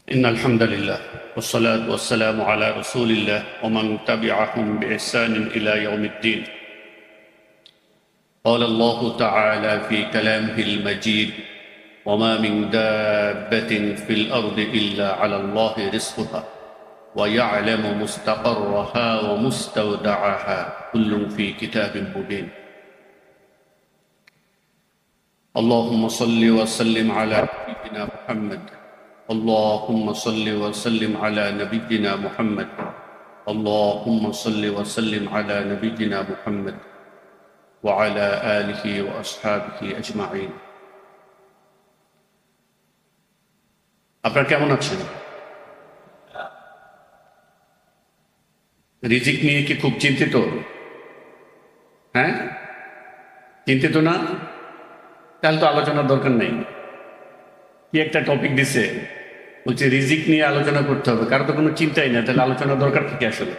إن الحمد لله والصلاة والسلام على رسول الله ومن تبعهم بإحسان إلى يوم الدين. قال الله تعالى في كلامه المجيد: وما من دابة في الأرض إلا على الله رزقها ويعلم مستقرها ومستودعها كل في كتاب مبين. اللهم صل وسلم على نبينا محمد. اللهم صل وسلم على نبينا محمد. اللهم صل وسلم على نبينا محمد وعلى آله وأصحابه أجمعين. আপনারা কেমন আছেন? রিজিক নিয়ে কি খুব চিন্তিত? হ্যাঁ, চিন্তিত না? তাহলে তো আলোচনার দরকার নেই। কি একটা টপিক দিছে, বলছে রিজিক নিয়ে আলোচনা করতে হবে, কারো তো কোনো চিন্তাই না, তাহলে আলোচনার দরকার কি আসলে?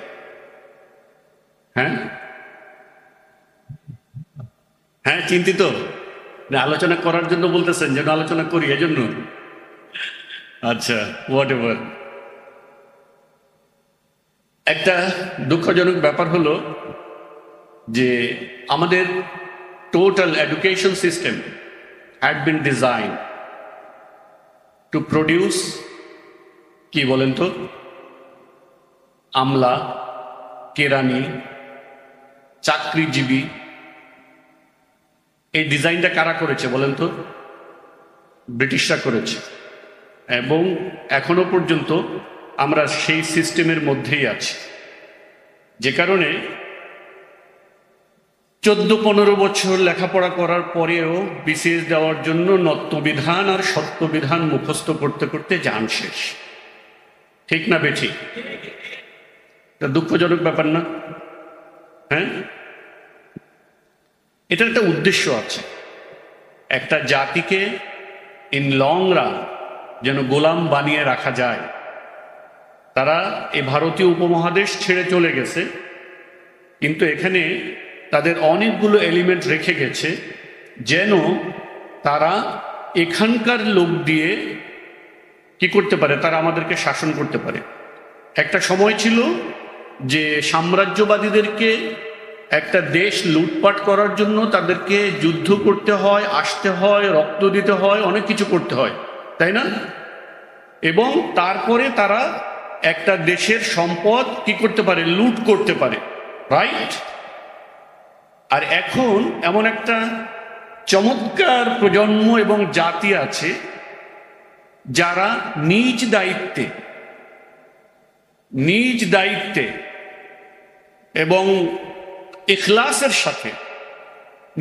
হ্যাঁ হ্যাঁ, চিন্তিত না? আলোচনা করার জন্য বলতেছেন, যেন আলোচনা করি এজন্য? আচ্ছা, হোয়াট এভার। একটা দুঃখজনক ব্যাপার হলো যে আমাদের total education system had been design to produce, কি বলেন তো, আমলা, কেরানি, চাকরিজীবী। এই ডিজাইনটা কারা করেছে বলেন তো? ব্রিটিশরা করেছে। এবং এখনো পর্যন্ত আমরা সেই সিস্টেমের মধ্যেই আছি, যে কারণে 14-15 বছর লেখাপড়া করার পরেও বিসিএস দেওয়ার জন্য নত্যবিধান আর সত্যবিধান মুখস্থ করতে করতে জান শেষ। ঠিক না বেঠিক? এটা দুঃখজনক ব্যাপার না? হ্যাঁ, এটার একটা উদ্দেশ্য আছে। একটা জাতিকে ইন লং রান যেন গোলাম বানিয়ে রাখা যায়। তারা এই ভারতীয় উপমহাদেশ ছেড়ে চলে গেছে, কিন্তু এখানে তাদের অনেকগুলো এলিমেন্ট রেখে গেছে যেন তারা এখানকার লোক দিয়ে কি করতে পারে, তারা আমাদেরকে শাসন করতে পারে। একটা সময় ছিল যে সাম্রাজ্যবাদীদেরকে একটা দেশ লুটপাট করার জন্য তাদেরকে যুদ্ধ করতে হয়, আসতে হয়, রক্ত দিতে হয়, অনেক কিছু করতে হয়, তাই না? এবং তারপরে তারা একটা দেশের সম্পদ কি করতে পারে, লুট করতে পারে, রাইট? আর এখন এমন একটা চমৎকার প্রজন্ম এবং জাতি আছে যারা নিজ দায়িত্বে এবং ইখলাসের সাথে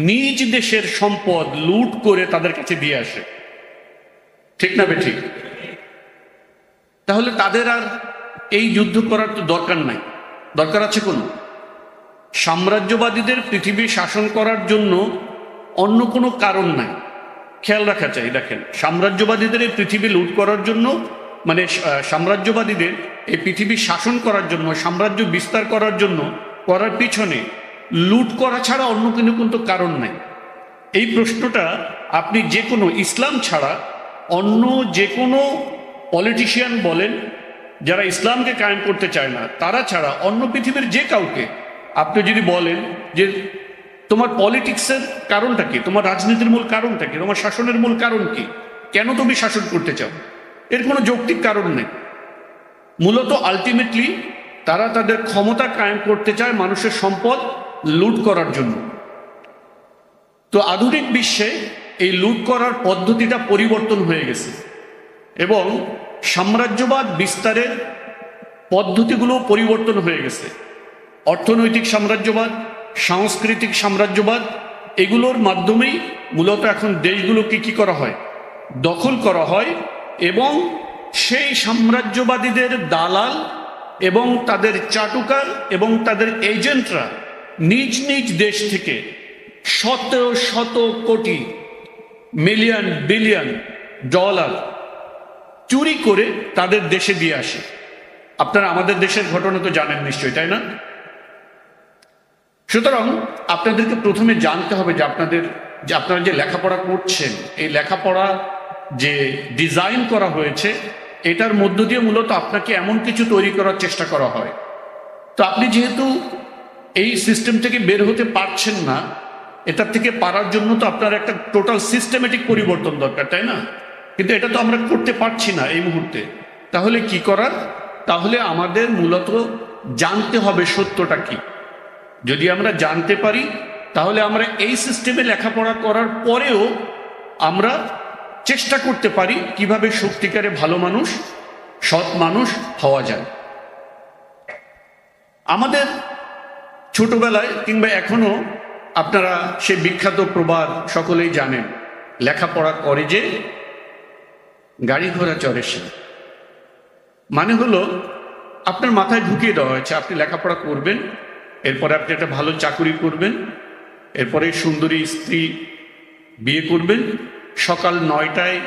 নিজ দেশের সম্পদ লুট করে তাদের কাছে দিয়ে আসে। ঠিক না বেঠিক? তাহলে তাদের আর এই যুদ্ধ করার তো দরকার নাই। দরকার আছে কোনো? সাম্রাজ্যবাদীদের পৃথিবী শাসন করার জন্য অন্য কোনো কারণ নাই। খেয়াল রাখা চাই। দেখেন, সাম্রাজ্যবাদীদের এই পৃথিবী লুট করার জন্য, মানে সাম্রাজ্যবাদীদের এই পৃথিবী শাসন করার জন্য, সাম্রাজ্য বিস্তার করার জন্য করার পিছনে লুট করা ছাড়া অন্য কিন্তু কারণ নাই। এই প্রশ্নটা আপনি যে কোনো, ইসলাম ছাড়া অন্য যে কোনো পলিটিশিয়ান বলেন, যারা ইসলামকে কায়েম করতে চায় না, তারা ছাড়া অন্য পৃথিবীর যে কাউকে আপনি যদি বলেন যে তোমার পলিটিক্সের কারণটা কি, তোমার রাজনীতির মূল কারণটা কি, তোমার শাসনের মূল কারণ কি, কেন তুমি শাসন করতে চাও, এর কোনো যৌক্তিক কারণ নেই। মূলত আলটিমেটলি তারা তাদের ক্ষমতা কায়েম করতে চায় মানুষের সম্পদ লুট করার জন্য। তো আধুনিক বিশ্বে এই লুট করার পদ্ধতিটা পরিবর্তন হয়ে গেছে এবং সাম্রাজ্যবাদ বিস্তারের পদ্ধতিগুলো পরিবর্তন হয়ে গেছে। অর্থনৈতিক সাম্রাজ্যবাদ, সাংস্কৃতিক সাম্রাজ্যবাদ, এগুলোর মাধ্যমেই মূলত এখন দেশগুলোকে কি করা হয়, দখল করা হয়। এবং সেই সাম্রাজ্যবাদীদের দালাল এবং তাদের চাটুকার এবং তাদের এজেন্টরা নিজ নিজ দেশ থেকে শত শত কোটি, মিলিয়ন, বিলিয়ন ডলার চুরি করে তাদের দেশে দিয়ে আসে। আপনারা আমাদের দেশের ঘটনা তো জানেন নিশ্চয়ই, তাই না? সুতরাং আপনাদেরকে প্রথমে জানতে হবে যে আপনারা যে লেখাপড়া করছেন, এই লেখাপড়া যে ডিজাইন করা হয়েছে এটার মধ্য দিয়ে মূলত আপনাকে এমন কিছু তৈরি করার চেষ্টা করা হয়। তো আপনি যেহেতু এই সিস্টেম থেকে বের হতে পারছেন না, এটার থেকে পারার জন্য তো আপনার একটা টোটাল সিস্টেমেটিক পরিবর্তন দরকার, তাই না? কিন্তু এটা তো আমরা করতে পারছি না এই মুহূর্তে। তাহলে কি করার? তাহলে আমাদের মূলত জানতে হবে সত্যটা কি। যদি আমরা জানতে পারি তাহলে আমরা এই সিস্টেমে লেখাপড়া করার পরেও আমরা চেষ্টা করতে পারি কিভাবে সত্যিকারে ভালো মানুষ, সৎ মানুষ হওয়া যায়। আমাদের ছোটবেলায় কিংবা এখনো আপনারা সে বিখ্যাত প্রবাদ সকলেই জানেন, লেখাপড়া করে যে গাড়ি ঘোড়া চড়ে সে। মানে হলো আপনার মাথায় ঢুকিয়ে দেওয়া হয়েছে আপনি লেখাপড়া করবেন, এরপরে আপনি একটা ভালো চাকুরি করবেন, এরপরে সুন্দরী স্ত্রী বিয়ে করবেন, সকাল 9টায়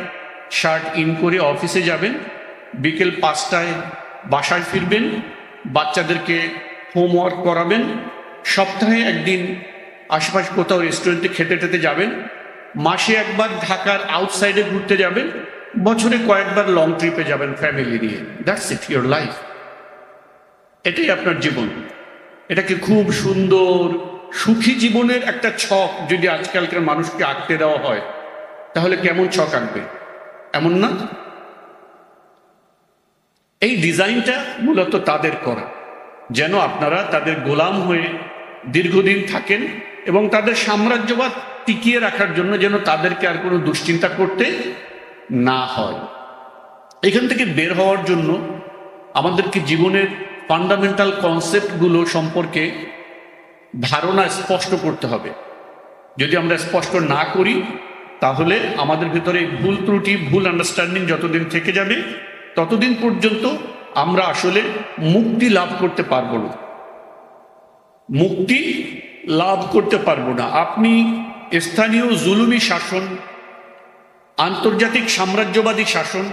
শার্ট ইন করে অফিসে যাবেন, বিকেল 5টায় বাসায় ফিরবেন, বাচ্চাদেরকে হোমওয়ার্ক করাবেন, সপ্তাহে একদিন আশেপাশে কোথাও রেস্টুরেন্টে খেতে টেতে যাবেন, মাসে একবার ঢাকার আউটসাইডে ঘুরতে যাবেন, বছরে কয়েকবার লং ট্রিপে যাবেন ফ্যামিলি নিয়ে। That's it, your life. এটাই আপনার জীবন। এটাকে খুব সুন্দর সুখী জীবনের একটা ছক যদি আজকালকার মানুষকে আঁকতে দেওয়া হয় তাহলে কেমন ছক আঁকবে? এমন না? এই ডিজাইনটা মূলত তাদের করা, যেন আপনারা তাদের গোলাম হয়ে দীর্ঘদিন থাকেন এবং তাদের সাম্রাজ্যবাদ টিকিয়ে রাখার জন্য যেন তাদেরকে আর কোনো দুশ্চিন্তা করতে না হয়। এখান থেকে বের হওয়ার জন্য আমাদেরকে জীবনের ফান্ডামেন্টাল কনসেপ্টগুলো সম্পর্কে ধারণা স্পষ্ট করতে হবে। যদি আমরা স্পষ্ট না করি তাহলে আমাদের ভিতরে ভুল ত্রুটি, ভুল আন্ডারস্ট্যান্ডিং যতদিন থেকে যাবে ততদিন পর্যন্ত আমরা আসলে মুক্তি লাভ করতে পারবো না। মুক্তি লাভ করতে পারবো না। আপনি স্থানীয় জুলুমি শাসন, আন্তর্জাতিক সাম্রাজ্যবাদী শাসন,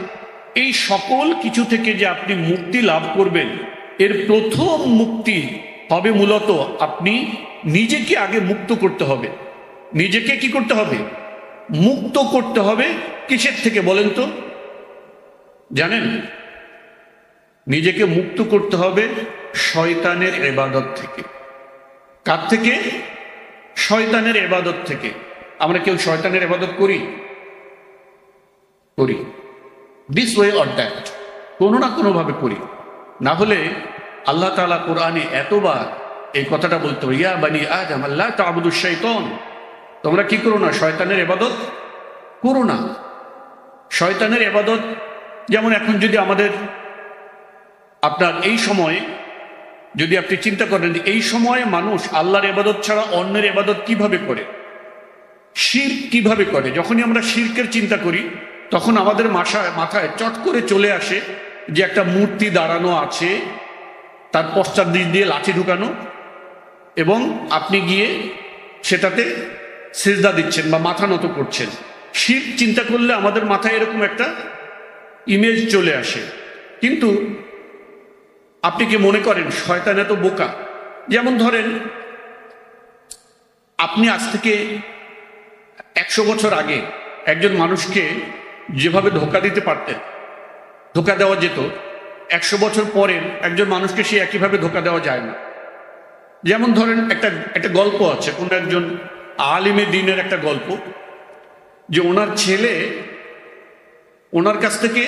এই সকল কিছু থেকে যে আপনি মুক্তি লাভ করবেন, এর প্রথম মুক্তি হবে মূলত আপনি নিজেকে আগে মুক্ত করতে হবে। নিজেকে কি করতে হবে? মুক্ত করতে হবে। কিসের থেকে বলেন তো? জানেন? নিজেকে মুক্ত করতে হবে শয়তানের ইবাদত থেকে। কার থেকে? শয়তানের ইবাদত থেকে। আমরা কেউ শয়তানের ইবাদত করি? করি, দিস ওয়ে অর দ্যাট, কোনো না কোনোভাবে করি। না হলে আল্লাহ তাআলা কোরআনে এতবার এই কথাটা বলতো, ইয়া বানি আদম লা তা'বুদুশ শাইতান, তোমরা কি করো না? শয়তানের ইবাদত করো না। শয়তানের ইবাদত যেমন এখন যদি আমাদের আপনার এই সময়ে যদি আপনি চিন্তা করেন যে এই সময়ে মানুষ আল্লাহর ইবাদত ছাড়া অন্যের ইবাদত কিভাবে করে, শিরক কিভাবে করে, যখনই আমরা শিরকের চিন্তা করি তখন আমাদের মাথায় চট করে চলে আসে যে একটা মূর্তি দাঁড়ানো আছে, তার পশ্চাৎ দিক দিয়ে লাঠি ঢুকানো, এবং আপনি গিয়ে সেটাতে সিজদা দিচ্ছেন বা মাথা নত করছেন। শিরক চিন্তা করলে আমাদের মাথায় এরকম একটা ইমেজ চলে আসে। কিন্তু আপনি কি মনে করেন শয়তান এত বোকা? যেমন ধরেন আপনি আজ থেকে 100 বছর আগে একজন মানুষকে যেভাবে ধোঁকা দিতে পারতেন, ধোঁকা দেওয়া যেত, 100 বছর পরে একজন মানুষকে সে একইভাবে ধোঁকা দেওয়া যায় না। যেমন ধরেন একটা গল্প আছে, কোন একজন আলিমে দ্বীনের একটা গল্প, যে ওনার ছেলে ওনার কাছ থেকে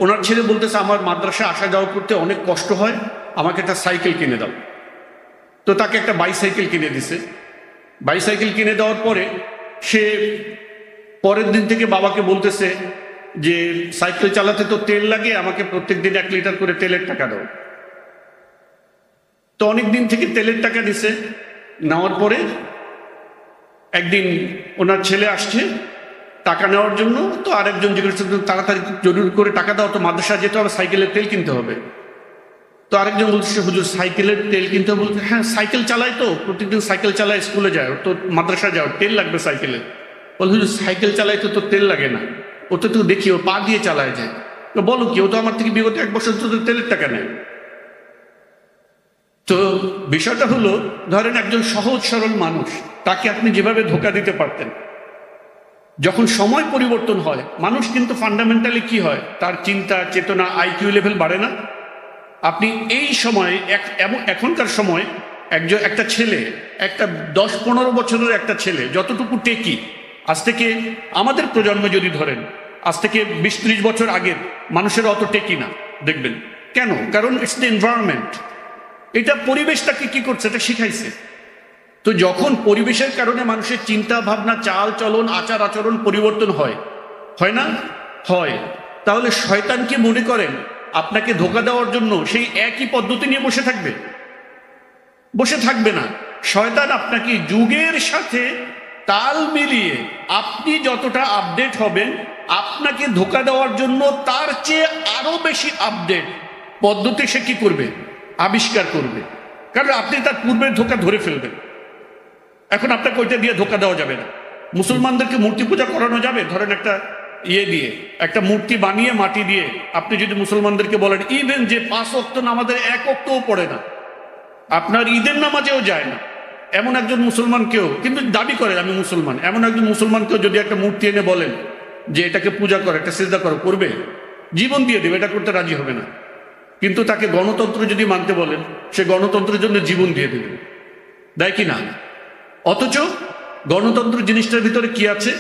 ওনার ছেলে বলতেছে, আমার মাদ্রাসা আসা যাওয়া করতে অনেক কষ্ট হয়, আমাকে একটা সাইকেল কিনে দাও। তো তাকে একটা বাইসাইকেল কিনে দিছে। বাইসাইকেল কিনে দেওয়ার পরে সে পরের দিন থেকে বাবাকে বলতেছে যে সাইকেল চালাতে তো তেল লাগে, আমাকে প্রত্যেক দিন 1 লিটার করে তেলের টাকা দাও। তো অনেক দিন থেকে তেলের টাকা দিছে। নেওয়ার পরে একদিন ওনার ছেলে আসছে টাকা নেওয়ার জন্য। তো আরেকজন জিজ্ঞেস করছে, তাড়াতাড়ি জরুরি করে টাকা দাও, তো মাদ্রাসা যেতে হবে, সাইকেলের তেল কিনতে হবে। তো আরেকজন বলছে, হুজুর সাইকেলের তেল কিনতে হবে? বলছে, হ্যাঁ সাইকেল চালায়, তো প্রত্যেকদিন সাইকেল চালায়, স্কুলে যায়, তো মাদ্রাসা যাও, তেল লাগবে সাইকেলে। বল হুজুর সাইকেল চালায় তো তেল লাগে না, ও তো দেখি ও পা দিয়ে চালায় যায়। তো বলো কি, ও তো আমার থেকে বিগত 1 বছর তো তেলের টাকা নেয়। তো বিষয়টা হলো, ধরেন একজন সহজ সরল মানুষ, তাকে আপনি যেভাবে ধোঁকা দিতে পারতেন, যখন সময় পরিবর্তন হয়, মানুষ কিন্তু ফান্ডামেন্টালি কি হয়, তার চিন্তা চেতনা আইকিউ লেভেল বাড়ে না? আপনি এই সময় এখনকার সময় একটা ছেলে, একটা 10-15 বছরের একটা ছেলে যতটুকু টেকি, আজ থেকে আমাদের প্রজন্মে যদি ধরেন, আজ থেকে 20-30 বছর আগের মানুষের অত টেকি না দেখবেন। কেন? কারণ ইটস দ্য এনভায়রনমেন্ট। এটা পরিবেশটাকে কি করছে, এটা শিখাইছে। তো যখন পরিবেশের কারণে মানুষের চিন্তা ভাবনা, চাল চলন, আচার আচরণ পরিবর্তন হয়, হয় না? হয়। তাহলে শয়তান কি মনে করেন আপনাকে ধোঁকা দেওয়ার জন্য সেই একই পদ্ধতি নিয়ে বসে থাকবে? বসে থাকবে না। শয়তান আপনাকে যুগের সাথে তাল মিলিয়ে আপনি যতটা আপডেট হবেন, আপনাকে ধোঁকা দেওয়ার জন্য তার চেয়ে আরো বেশি আপডেট পদ্ধতি সে কি করবে, আবিষ্কার করবে। কারণ আপনি তার পূর্বের ধোঁকা ধরে ফেলবেন। এখন আপনাকে ওইটা দিয়ে ধোঁকা দেওয়া যাবে না। মুসলমানদেরকে মূর্তি পূজা করানো যাবে? ধরেন একটা দিয়ে একটা মূর্তি বানিয়ে মাটি দিয়ে আপনি যদি মুসলমানদেরকে বলেন, ইভেন যে 5 ওয়াক্ত নামাজের 1 ওয়াক্তও পড়ে না, আপনার ঈদের নামাজেও যায় না, এমন একজন মুসলমানকেও, কিন্তু দাবি করে আমি মুসলমান, এমন একজন মুসলমানকেও যদি একটা মূর্তি এনে বলেন যে এটাকে পূজা করো, একটা সিজদা করো, করবে? জীবন দিয়ে দেবে, এটা করতে রাজি হবে না। কিন্তু তাকে গণতন্ত্র যদি মানতে বলেন, সে গণতন্ত্রের জন্য জীবন দিয়ে দেবে। দেয় কি না? অথচ গণতন্ত্র জিনিসটার ভিতরে কি আছে?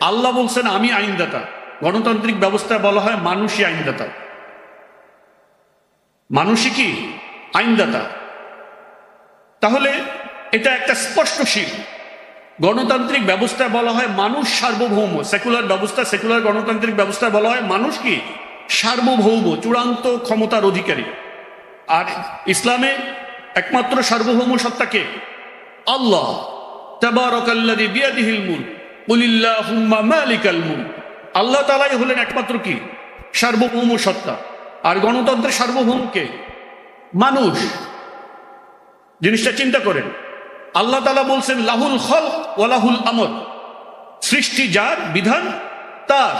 আল্লাহ বলছেন আমি আইনদাতা। গণতান্ত্রিক ব্যবস্থা বলা হয় মানুষই আইনদাতা। মানুষই কি আইনদাতা। তাহলে এটা একটা স্পষ্ট শির। গণতান্ত্রিক ব্যবস্থা বলা হয় মানুষ সার্বভৌম। সেকুলার ব্যবস্থা, সেকুলার গণতান্ত্রিক ব্যবস্থা বলা হয় মানুষ কি সার্বভৌম, চূড়ান্ত ক্ষমতার অধিকারী। আর ইসলামে একমাত্র সার্বভৌম সত্তাকে আল্লাহ। তাবারাকাল্লাযী বিয়াদিহিল মুলক কুলিল্লাহুম্মা মালিকাল মুলক। আল্লাহ তাআলাই হলেন একমাত্র কি সার্বভৌম সত্তা। আর গণতন্ত্রের সার্বভৌমকে মানুষ। জিনিসটা চিন্তা করেন। আল্লাহ তাআলা বলছেন লাহুল খালক ওয়া লাহুল আমর। সৃষ্টি যার, বিধান তার।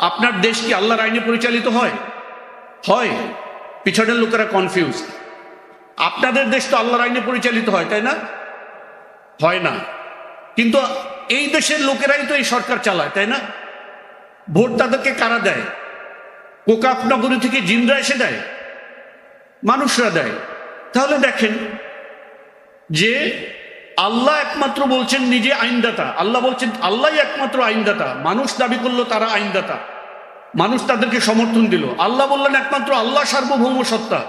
আপনার দেশ কি আল্লাহর আইনে পরিচালিত হয়? হয়। পিছনের লোকেরা কনফিউজ। আপনাদের দেশ তো আল্লাহর আইনে পরিচালিত হয়, তাই না? হয় না। কিন্তু এই দেশের লোকেরাই তো এই সরকার চালায়, তাই না? ভোট তাদেরকে কারা দেয়? কোকাপ নগরী থেকে জিনরা এসে দেয়? মানুষরা দেয়। তাহলে দেখেন যে আল্লাহ একমাত্র বলছেন নিজে আইনদাতা। আল্লাহ বলছেন আল্লাহ একমাত্র আইনদাতা। মানুষ দাবি করলো তারা আইনদাতা, মানুষ তাদেরকে সমর্থন দিল। আল্লাহ বললেন একমাত্র আল্লাহ সার্বভৌম সত্তা।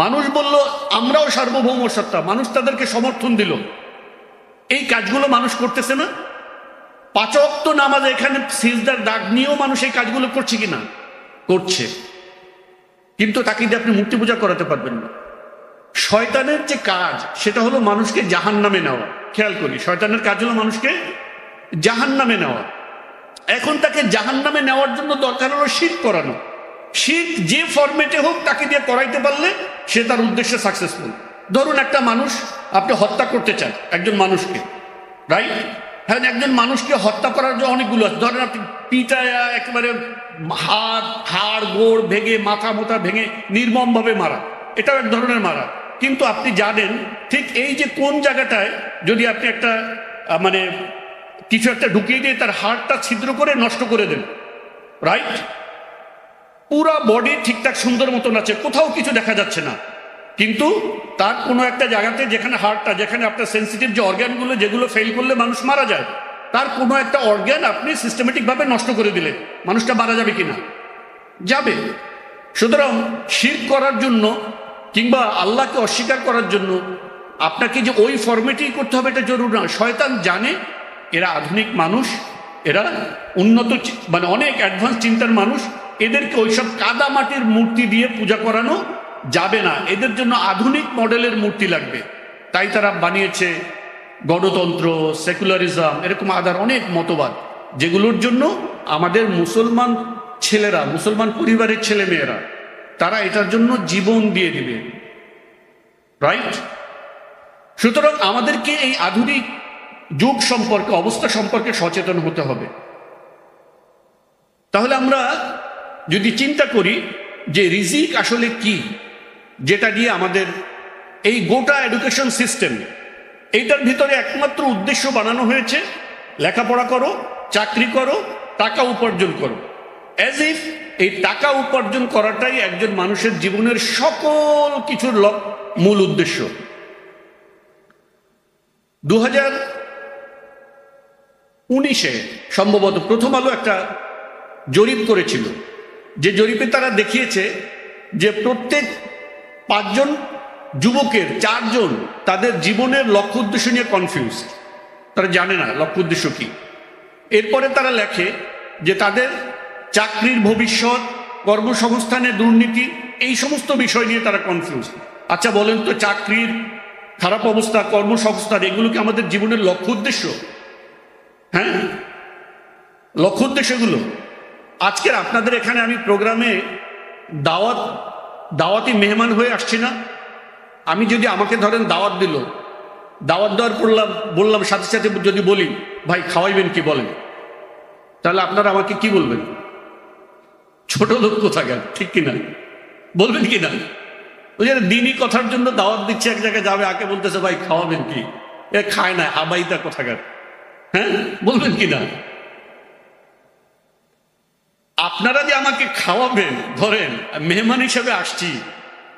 মানুষ বলল আমরাও সার্বভৌম সত্তা, মানুষ তাদেরকে সমর্থন দিল। এই কাজগুলো মানুষ করতেছে না? 5 ওয়াক্ত নামাজ, এখানে সিজদার দাগ নিয়েও মানুষ এই কাজগুলো করছে কিনা? করছে। কিন্তু তাকে দিয়ে আপনি মূর্তি পূজা করাতে পারবেন না। শয়তানের যে কাজ সেটা হলো মানুষকে জাহান্নামে নেওয়া। খেয়াল করি, শয়তানের কাজ হলো মানুষকে জাহান্নামে নেওয়া। এখন তাকে জাহান্নামে নেওয়ার জন্য দরকার হলো শিরক করানো। শিরক যে ফরম্যাটে হোক তাকে দিয়ে করাইতে পারলে সে তার উদ্দেশ্যে সাকসেসফুল। ধরুন একটা মানুষ আপনি হত্যা করতে চান একজন মানুষকে, রাইট? হ্যাঁ, একজন মানুষকে হত্যা করার জন্য অনেকগুলো আছে। ধরেন আপনি পিটায়া একেবারে হাড় গোড় ভেঙে, মাথা মোথা ভেঙে নির্মমভাবে মারা, এটাও এক ধরনের মারা। কিন্তু আপনি জানেন ঠিক এই যে কোন জায়গাটায় যদি আপনি একটা মানে কিছু একটা ঢুকিয়ে দিয়ে তার হাড়টা ছিদ্র করে নষ্ট করে দেন, রাইট? পুরা বডি ঠিকঠাক সুন্দর মতন আছে, কোথাও কিছু দেখা যাচ্ছে না, কিন্তু তার কোনো একটা জায়গাতে যেখানে হাড়টা, যেখানে আপনার সেন্সিটিভ যে অর্গ্যানগুলো যেগুলো ফেল করলে মানুষ মারা যায়, তার কোনো একটা অর্গ্যান আপনি সিস্টেমেটিকভাবে নষ্ট করে দিলে মানুষটা মারা যাবে কিনা? যাবে। সুতরাং শিরক করার জন্য কিংবা আল্লাহকে অস্বীকার করার জন্য আপনাকে যে ওই ফরম্যাটেই করতে হবে এটা জরুরি না। শয়তান জানে এরা আধুনিক মানুষ, এরা উন্নত মানে অনেক অ্যাডভান্স চিন্তার মানুষ, এদেরকে ওইসব কাদা মাটির মূর্তি দিয়ে পূজা করানো যাবে না। এদের জন্য আধুনিক মডেলের মূর্তি লাগবে। তাই তারা বানিয়েছে গণতন্ত্র, সেকুলারিজম, এরকম আদার অনেক মতবাদ, যেগুলোর জন্য আমাদের মুসলমান ছেলেরা, মুসলমান পরিবারের ছেলে মেয়েরা, তারা এটার জন্য জীবন দিয়ে দিবে, রাইট? সুতরাং আমাদেরকে এই আধুনিক যুগ সম্পর্কে, অবস্থা সম্পর্কে সচেতন হতে হবে। তাহলে আমরা যদি চিন্তা করি যে রিজিক আসলে কি, যেটা দিয়ে আমাদের এই গোটা এডুকেশন সিস্টেম, এইটার ভিতরে একমাত্র উদ্দেশ্য বানানো হয়েছে লেখাপড়া করো, চাকরি করো, টাকা উপার্জন করো, অ্যাজ ইফ এই টাকা উপার্জন করাটাই একজন মানুষের জীবনের সকল কিছুর মূল উদ্দেশ্য। 2019-এ সম্ভবত প্রথম আলো একটা জরিপ করেছিল, যে জরিপে তারা দেখিয়েছে যে প্রত্যেক 5 জন যুবকের 4 জন তাদের জীবনের লক্ষ্য উদ্দেশ্য নিয়ে কনফিউজ, তারা জানে না লক্ষ্য উদ্দেশ্য কি। এরপরে তারা লেখে যে তাদের চাকরির ভবিষ্যৎ, কর্মসংস্থানের দুর্নীতি, এই সমস্ত বিষয় নিয়ে তারা কনফিউজ। আচ্ছা বলেন তো, চাকরির খারাপ অবস্থা, কর্মসংস্থান, এগুলো কি আমাদের জীবনের লক্ষ্য উদ্দেশ্য? হ্যাঁ, লক্ষ্য উদ্দেশ্যগুলো। আজকের আপনাদের এখানে আমি প্রোগ্রামে দাওয়াতি মেহমান হয়ে আসছি না। আমি যদি আমাকে ধরেন দাওয়াত দিল, দাওয়াত দেওয়ার বললাম সাথে সাথে যদি বলি ভাই খাওয়াইবেন কি বলেন, তাহলে আপনারা আমাকে কি বলবেন? ছোট লোক কোথাকার, ঠিক কিনা? বলবেন কি না? ওই যে দিনই কথার জন্য দাওয়াত দিচ্ছে, এক জায়গায় যাবে, আগে বলতেছে ভাই খাওয়াবেন কি, এ খায় না, হাবাইতা কোথাকার। হ্যাঁ, বলবেন কি না? আপনারা যে আমাকে খাওয়াবেন, ধরেন মেহমান হিসেবে আসছি,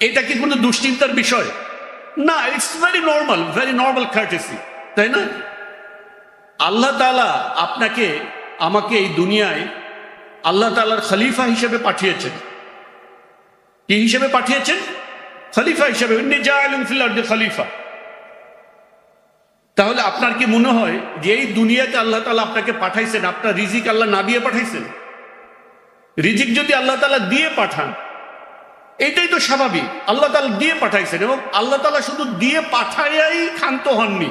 এটা কি কোনো দুশ্চিন্তার বিষয় না? ইটস ভেরি নর্মাল কার্টেসি, তাই না? আল্লাহ তাআলা আপনাকে আমাকে এই দুনিয়ায় আল্লাহ তাআলার খলিফা হিসেবে পাঠিয়েছেন। কি হিসেবে পাঠিয়েছেন? খলিফা হিসেবে। ইন্নী জাইলুন ফিল আরদি খলিফা। তাহলে আপনার কি মনে হয় যে এই দুনিয়াতে আল্লাহ তাআলা আপনাকে পাঠাইছেন, আপনার রিজিক আল্লাহ না দিয়ে পাঠাইছেন? রিজিক যদি আল্লাহ তাআলা দিয়ে পাঠান, এটাই তো স্বাভাবিক। আল্লাহ তাআলা দিয়ে পাঠাইছেন, এবং আল্লাহ তাআলা শুধু দিয়ে পাঠাইয়াই ক্ষান্ত হননি।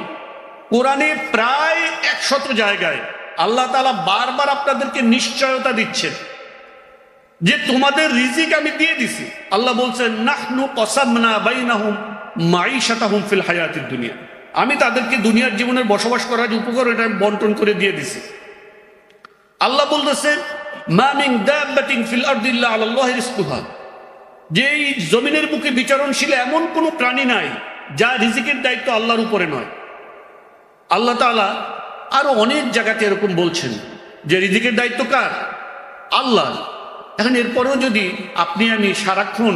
কোরআনে প্রায় 100 জায়গায় আল্লাহ তাআলা বারবার আপনাদেরকে নিশ্চয়তা দিচ্ছেন যে তোমাদের রিজিক আমি দিয়ে দিছি। আল্লাহ বলছেন নাহনু কসামনা বাইনাহুম মাঈশাতাহুম ফিল হায়াতিদ দুনিয়া, আমি তাদেরকে দুনিয়ার জীবনের বসবাস করার যে উপকরণ, এটা আমি বন্টন করে দিয়ে দিছি। আল্লাহ বলতেছেন মা মিন দাব্বাতিন ফিল আরদি ইল্লা আলাল্লাহি রিজকুহা, যে এই জমিনের বুকে বিচরণশীল এমন কোনো প্রাণী নাই যা রিজিকের দায়িত্ব আল্লাহর উপরে নয়। আল্লাহ তাআলা আরো অনেক জায়গাতে এরকম বলছেন যে রিজিকের দায়িত্ব কার? আল্লাহ। এখন এরপরেও যদি আপনি আমি সারাক্ষণ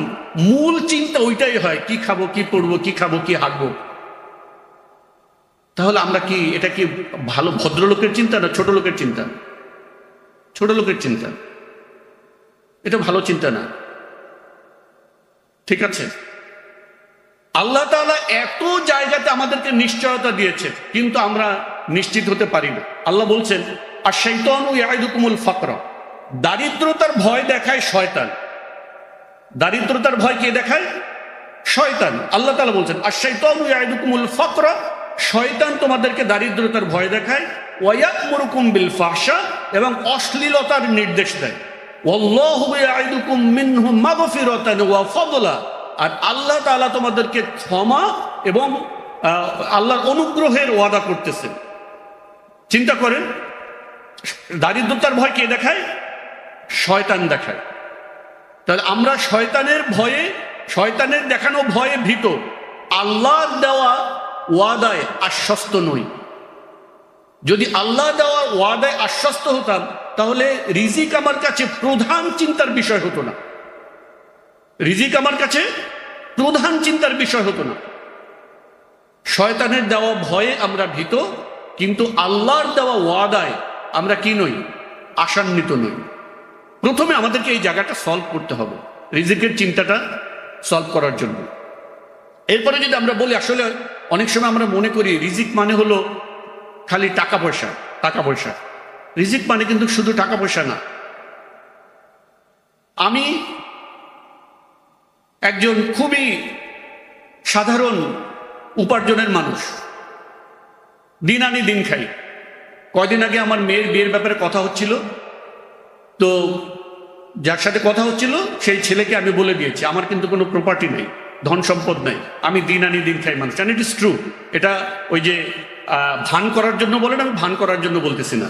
মূল চিন্তা ওইটাই হয় কি খাবো, কি পড়বো, কি খাবো, কি হাঁকবো, তাহলে আমরা কি, এটা কি ভালো ভদ্রলোকের চিন্তা না ছোট লোকের চিন্তা? ছোট লোকের চিন্তা, এটা ভালো চিন্তা না। ঠিক আছে, আল্লাহ তাআলা এত জায়গাতে আমাদেরকে নিশ্চয়তা দিয়েছে, কিন্তু আমরা নিশ্চিত হতে পারি না। আল্লাহ বলছেন আশ-শাইতানু ইয়াইদুকুমুল ফাকরা, দারিদ্রতার ভয় দেখায় শয়তান। দারিদ্রতার ভয় কে দেখায়? শয়তান। আল্লাহ তাআলা বলছেন আশ-শাইতানু ইয়াইদুকুমুল ফাকরা, শয়তান তোমাদেরকে দারিদ্রতার ভয় দেখায়, ওয়া ইয়া'মুরুকুম বিল ফাহশা, এবং অশ্লীলতার নির্দেশ দেয়। ওয়াল্লাহু ইয়াইদুকুম মিনহু মাগফিরাতান ওয়া ফাদলা, আর আল্লাহ তাআলা তোমাদেরকে ক্ষমা এবং আল্লাহর অনুগ্রহের ওয়াদা করতেছেন। চিন্তা করেন, দারিদ্রতার ভয় কে দেখায়? শয়তান দেখায়। তাহলে আমরা শয়তানের ভয়ে, শয়তানের দেখানো ভয়ে ভীত, আল্লাহর দেওয়া ওয়াদায় আশ্বস্ত নই। যদি আল্লাহ দেওয়া ওয়াদায় আশ্বস্ত হতাম, তাহলে রিজিক আমার কাছে প্রধান চিন্তার বিষয় হতো না। রিজিক আমার কাছে প্রধান চিন্তার বিষয় হতো না। শয়তানের দেওয়া ভয়ে আমরা ভীত, কিন্তু আল্লাহর দেওয়া ওয়াদায় আমরা কি নই? আশান্বিত নই। প্রথমে আমাদেরকে এই জায়গাটা সলভ করতে হবে, রিজিকের চিন্তাটা সলভ করার জন্য। এরপরে যদি আমরা বলি, আসলে অনেক সময় আমরা মনে করি রিজিক মানে হলো খালি টাকা পয়সা, টাকা পয়সা। রিজিক মানে কিন্তু শুধু টাকা পয়সা না। আমি একজন খুবই সাধারণ উপার্জনের মানুষ, দিন আনি দিন খাই। কয়দিন আগে আমার মেয়ের বিয়ের ব্যাপারে কথা হচ্ছিল, তো যার সাথে কথা হচ্ছিল সেই ছেলেকে আমি বলে দিয়েছি আমার কিন্তু কোনো প্রপার্টি নেই, ধন সম্পদ নেই, আমি দিন আনি দিন খাই মানুষ। And it is true. এটা ওই যে ভান করার জন্য বলেন, আমি ভান করার জন্য বলতেছি না।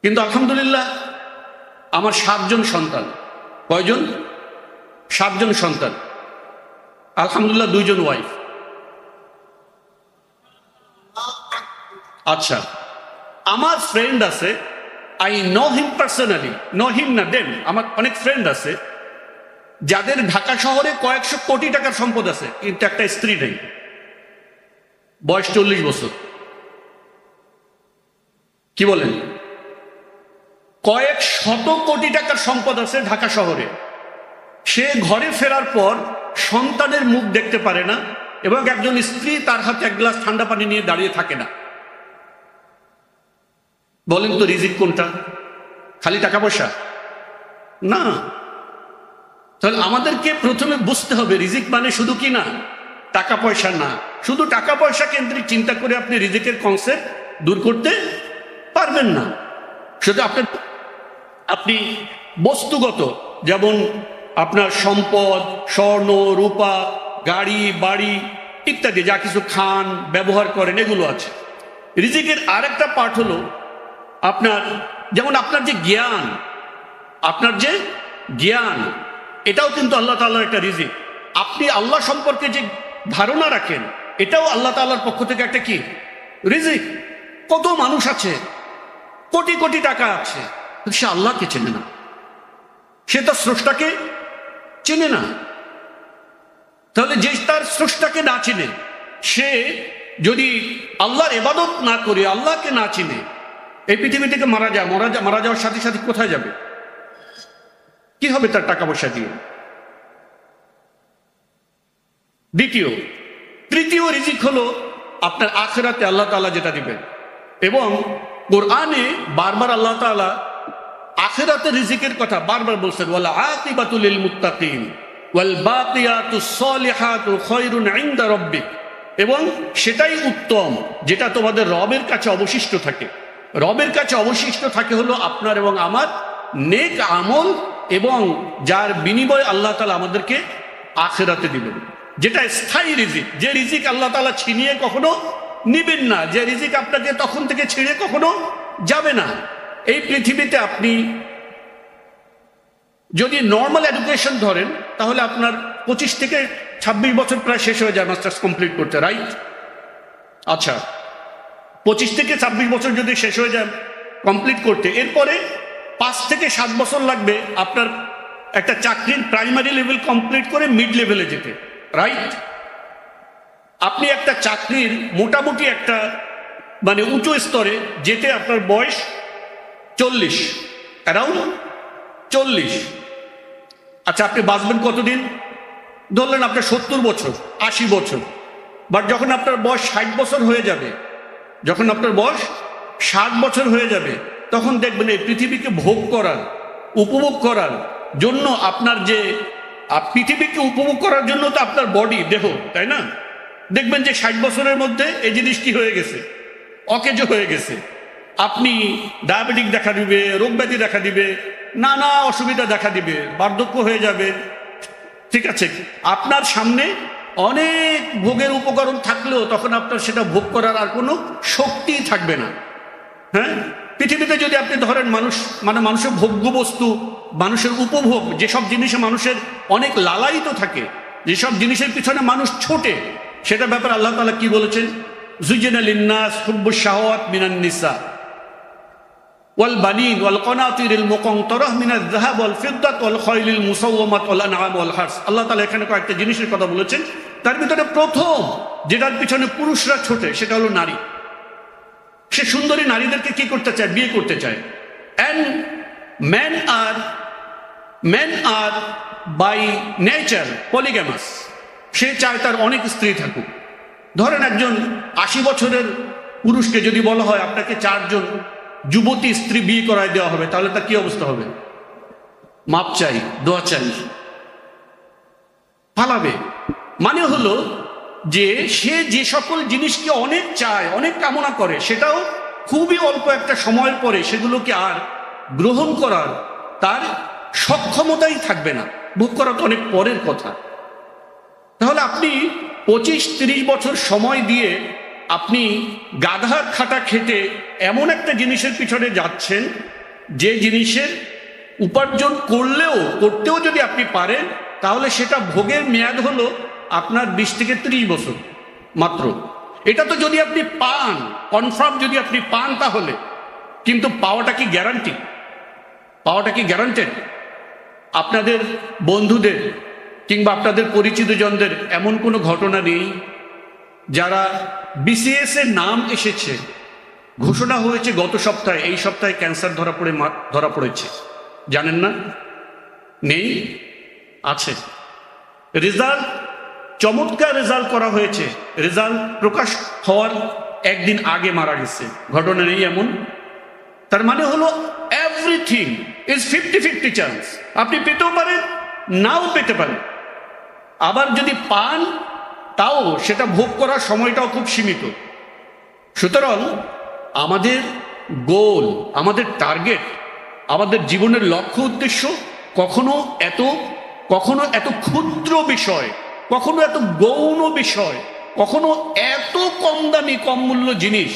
কিন্তু আলহামদুলিল্লাহ আমার 7 জন সন্তান। কয়জন? 7 জন সন্তান। আলহামদুলিল্লাহ 2 জন ওয়াইফ। আচ্ছা, আমার ফ্রেন্ড আছে, I know him personally, know him না দেন, আমার অনেক ফ্রেন্ড আছে যাদের ঢাকা শহরে কয়েকশো কোটি টাকার সম্পদ আছে, কিন্তু একটা স্ত্রী নেই, বয়স 40 বছর। কি বলেন? কয়েক শত কোটি টাকার সম্পদ আছে ঢাকা শহরে, সে ঘরে ফেরার পর সন্তানের মুখ দেখতে পারে না, এবং একজন স্ত্রী তার হাতে এক গ্লাস ঠান্ডা পানি নিয়ে দাঁড়িয়ে থাকে না। বলেন তো রিজিক কোনটা? খালি টাকা পয়সা না। তাহলে আমাদেরকে প্রথমে বুঝতে হবে রিজিক মানে শুধু কি না টাকা পয়সা না। শুধু টাকা পয়সা কেন্দ্রিক চিন্তা করে আপনি রিজিকের কনসেপ্ট দূর করতে পারবেন না। শুধু আপনি বস্তুগত, যেমন আপনার সম্পদ, স্বর্ণ, রূপা, গাড়ি, বাড়ি ইত্যাদি যা কিছু খান, ব্যবহার করেন, এগুলো আছে। রিজিকের আরেকটা পার্ট হলো আপনার, যেমন আপনার যে জ্ঞান, আপনার যে জ্ঞান, এটাও কিন্তু আল্লাহ তাআলার একটা রিজিক। আপনি আল্লাহ সম্পর্কে যে ধারণা রাখেন, এটাও আল্লাহ তাআলার পক্ষ থেকে একটা কি রিজিক। কত মানুষ আছে, কোটি কোটি টাকা আছে, সে আল্লাহকে চেনে না, সে তার স্রষ্টাকে চেনে না। তাহলে যে তার স্রষ্টাকে না চিনে, সে যদি আল্লাহর ইবাদত না করে, আল্লাহকে না চিনে, এই পৃথিবী থেকে মারা যাওয়ার সাথে সাথে কোথায় যাবে? কি হবে তার টাকা পয়সা দিয়ে? তৃতীয় রিজিক হলো আপনার আখিরাতে আল্লাহ তাআলা যেটা দিবেন। এবং কোরআনে বারবার আল্লাহ তাআলা আখিরাতের রিজিকের কথা বারবার বলছেন, ওয়াল আকিবাতুল লিল মুত্তাকিন ওয়াল বাকিয়াতুস সালিহাতু খায়রুন ইনদা রাব্বিক। এবং সেটাই উত্তম যেটা তোমাদের রবের কাছে অবশিষ্ট থাকে। রবের কাছে অবশিষ্ট থাকে হলো আপনার এবং আমার নেক আমল, এবং যার বিনিময় আল্লাহ তাআলা আমাদেরকে আখিরাতে দিবেন, যেটা স্থায়ী রিজিক। যে রিজিক আল্লাহ তাআলা ছিনিয়ে কখনো নিবেন না, যে রিজিক আপনাকে তখন থেকে ছিঁড়ে কখনো যাবে না। এই পৃথিবীতে আপনি যদি নর্মাল এডুকেশন ধরেন, তাহলে আপনার 25 থেকে 26 বছর প্রায় শেষ হয়ে যায় মাস্টার্স কমপ্লিট করতে, রাইট? আচ্ছা, 25 থেকে 26 বছর যদি শেষ হয়ে যায় কমপ্লিট করতে, এরপরে 5 থেকে 7 বছর লাগবে আপনার একটা চাকরির প্রাইমারি লেভেল কমপ্লিট করে মিড লেভেলে যেতে, রাইট? আপনি একটা চাকরির মোটামুটি একটা মানে উঁচু স্তরে যেতে আপনার বয়স 40, অ্যারাউন্ড 40। আচ্ছা, আপনি বাঁচবেন কতদিন? ধরলেন আপনার 70 বছর, 80 বছর। বাট যখন আপনার বয়স 60 বছর হয়ে যাবে, যখন আপনার বয়স 60 বছর হয়ে যাবে, তখন দেখবেন এই পৃথিবীকে ভোগ করার, উপভোগ করার জন্য আপনার যে পৃথিবীকে উপভোগ করার জন্য তো আপনার বডি, দেহ, তাই না? দেখবেন যে 60 বছরের মধ্যে এই জিনিস কি হয়ে গেছে, অকেজো হয়ে গেছে। আপনি ডায়াবেটিক দেখা দিবে, রোগ ব্যাধি দেখা দিবে, নানা অসুবিধা দেখা দিবে, বার্ধক্য হয়ে যাবে। ঠিক আছে, আপনার সামনে অনেক ভোগের উপকরণ থাকলেও তখন আপনার সেটা ভোগ করার আর কোনো শক্তি থাকবে না। হ্যাঁ, পৃথিবীতে যদি আপনি ধরেন মানুষের ভোগ্য বস্তু, মানুষের উপভোগ, যেসব জিনিসে মানুষের অনেক লালায়িত থাকে, যেসব জিনিসের পিছনে মানুষ ছোটে, সেটা ব্যাপারে আল্লাহ তাআলা কি বলেছেন? যুযিনা লিন্নাস হুব্বুশ শাহাওয়াত মিনান নিসা ওয়াল বানিন ওয়াল কানাতিরিল মুকানতারাহ মিনাজ যাহাব ওয়াল ফিদ্দাত ওয়াল খায়লিল মুসাওয়ামাত ওয়াল আনআম ওয়াল হারস। আল্লাহ তাআলা এখানে কয়েকটা জিনিসের কথা বলেছেন, তার ভিতরে প্রথম যেটার পিছনে পুরুষরা ছোটে সেটা হলো নারী। সে সুন্দরী নারীদেরকে কি করতে চায়? বিয়ে করতে চায়। And men are by nature polygamous. সে চায় তার অনেক স্ত্রী থাকুক। ধরেন একজন 80 বছরের পুরুষকে যদি বলা হয় আপনাকে 4 জন যুবতী স্ত্রী বিয়ে করায় দেওয়া হবে, তাহলে তার কি অবস্থা হবে? মাপ চাই, দোয়া চাই, পালাবে। মানে হলো যে সে যে সকল জিনিসকে অনেক চায়, অনেক কামনা করে, সেটাও খুবই অল্প একটা সময়ের পরে সেগুলোকে আর গ্রহণ করার তার সক্ষমতাই থাকবে না। ভোগ করা তো অনেক পরের কথা। তাহলে আপনি 25-30 বছর সময় দিয়ে আপনি গাধার খাটা খেটে এমন একটা জিনিসের পিছনে যাচ্ছেন, যে জিনিসের উপার্জন করতেও যদি আপনি পারেন, তাহলে সেটা ভোগের মেয়াদ হলো আপনার 20 থেকে 30 বছর মাত্র। এটা তো যদি আপনি পান, কনফার্ম যদি আপনি পান, তাহলে কিন্তু পাওয়াটা কি গ্যারান্টি? পাওয়াটা কি গ্যারান্টেড? আপনাদের বন্ধুদের কিংবা আপনাদের পরিচিত জনদের এমন কোনো ঘটনা নেই যারা বিসিএস এর নাম এসেছে, ঘোষণা হয়েছে গত সপ্তাহে, এই সপ্তাহে ক্যান্সার ধরা পড়েছে, জানেন না? নেই? আছে। রেজাল্ট, চমৎকার রেজাল্ট করা হয়েছে, রেজাল্ট প্রকাশ হওয়ার একদিন আগে মারা গেছে, ঘটনা নেই এমন? তার মানে হলো এভরিথিং ইজ 50-50 চান্স। আপনি পেতেও পারেন, নাও পেতে পারেন। আবার যদি পান, তাও সেটা ভোগ করার সময়টাও খুব সীমিত। সুতরাং আমাদের গোল, আমাদের টার্গেট, আমাদের জীবনের লক্ষ্য উদ্দেশ্য কখনো এত ক্ষুদ্র বিষয়, কখনো এত গৌণ বিষয়, কখনো এত কম দামি কম মূল্য জিনিস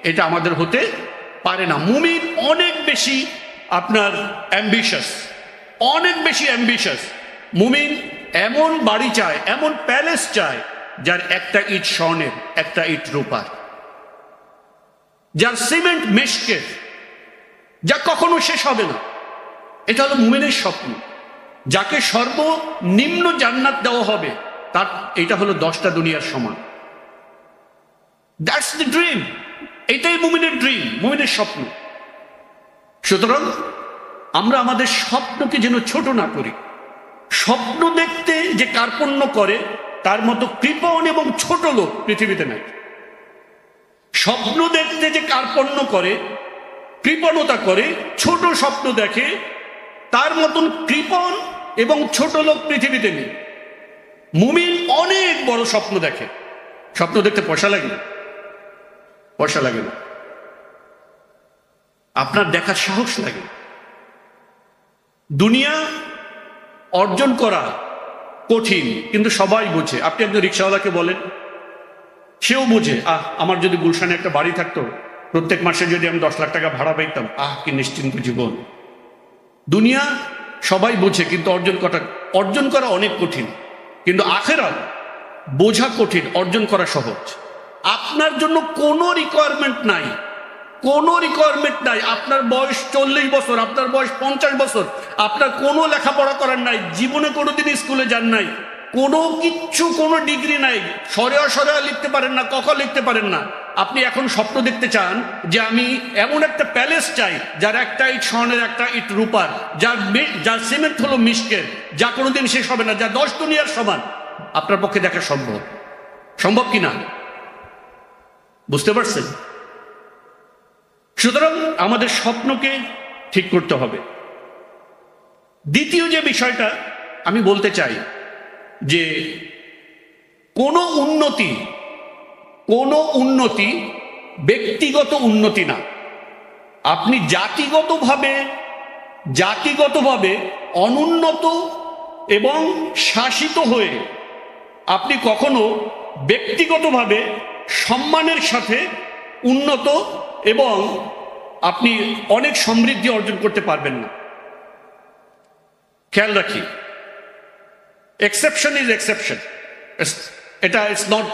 এটা আমাদের হতে পারে না। মুমিন অনেক বেশি আপনার অ্যাম্বিশাস, অনেক বেশি অ্যাম্বিশাস। মুমিন এমন বাড়ি চায়, এমন প্যালেস চায় যার একটা ইট স্বর্ণের, একটা ইট রূপার, যার সিমেন্ট মেশকের, যা কখনো শেষ হবে না। এটা হলো মুমিনের স্বপ্ন। যাকে সর্বনিম্ন জান্নাত দেওয়া হবে, তার এটা হলো 10টা দুনিয়ার সমান। That's the dream. এটাই মুমিনের ড্রিম, মুমিনের স্বপ্ন। সুতরাং আমরা আমাদের স্বপ্নকে যেন ছোট না করি। স্বপ্ন দেখতে যে কার্পণ্য করে, তার মতো কৃপণ এবং ছোট লোক পৃথিবীতে নাই। স্বপ্ন দেখতে যে কার্পণ্য করে, কৃপণতা করে, ছোট স্বপ্ন দেখে, তার মতন কৃপণ এবং ছোট লোক পৃথিবীতে নেই। মুমিন অনেক বড় স্বপ্ন দেখে। স্বপ্ন দেখতে পয়সা লাগে না, পয়সা লাগে না, আপনার দেখার সাহস লাগে। দুনিয়া অর্জন করা কঠিন, কিন্তু সবাই বোঝে। আপনি একজন রিক্সাওয়ালাকে বলেন, সেও বোঝে, আমার যদি গুলশানে একটা বাড়ি থাকতো, প্রত্যেক মাসে যদি আমি 10 লাখ টাকা ভাড়া পাইতাম, কি নিশ্চিন্ত জীবন। দুনিয়া সবাই বোঝে, কিন্তু অর্জন করা অনেক কঠিন। কিন্তু আখেরাত বোঝা কঠিন, অর্জন করা সহজ। আপনার জন্য কোনো রিকোয়ারমেন্ট নাই, কোনো রিকোয়ারমেন্ট নাই। আপনার বয়স 40 বছর, আপনার বয়স 50 বছর, আপনার কোনো লেখাপড়া করার নাই, জীবনে কোনোদিন স্কুলে যান নাই, কোনো কিচ্ছু, কোনো ডিগ্রি নাই, সরেয়া লিখতে পারেন না, ক লিখতে পারেন না। আপনি এখন স্বপ্ন দেখতে চান যে আমি এমন একটা প্যালেস চাই যার একটা ইট স্বর্ণের, একটা ইট রূপার, যার সিমেন্ট হলো মিশকের, যা কোনোদিন শেষ হবে না, যা 10 দুনিয়ার সমান। আপনার পক্ষে দেখা সম্ভব? সম্ভব কিনা বুঝতে পারছেন? সুতরাং আমাদের স্বপ্নকে ঠিক করতে হবে। দ্বিতীয় যে বিষয়টা আমি বলতে চাই, যে কোনো উন্নতি ব্যক্তিগত উন্নতি না। আপনি জাতিগতভাবে অনুন্নত এবং শাসিত হয়ে আপনি কখনো ব্যক্তিগতভাবে সম্মানের সাথে উন্নত এবং আপনি অনেক সমৃদ্ধি অর্জন করতে পারবেন না। খেয়াল রাখি, এক্সেপশন ইজ এক্সেপশন, এটা ইটস নট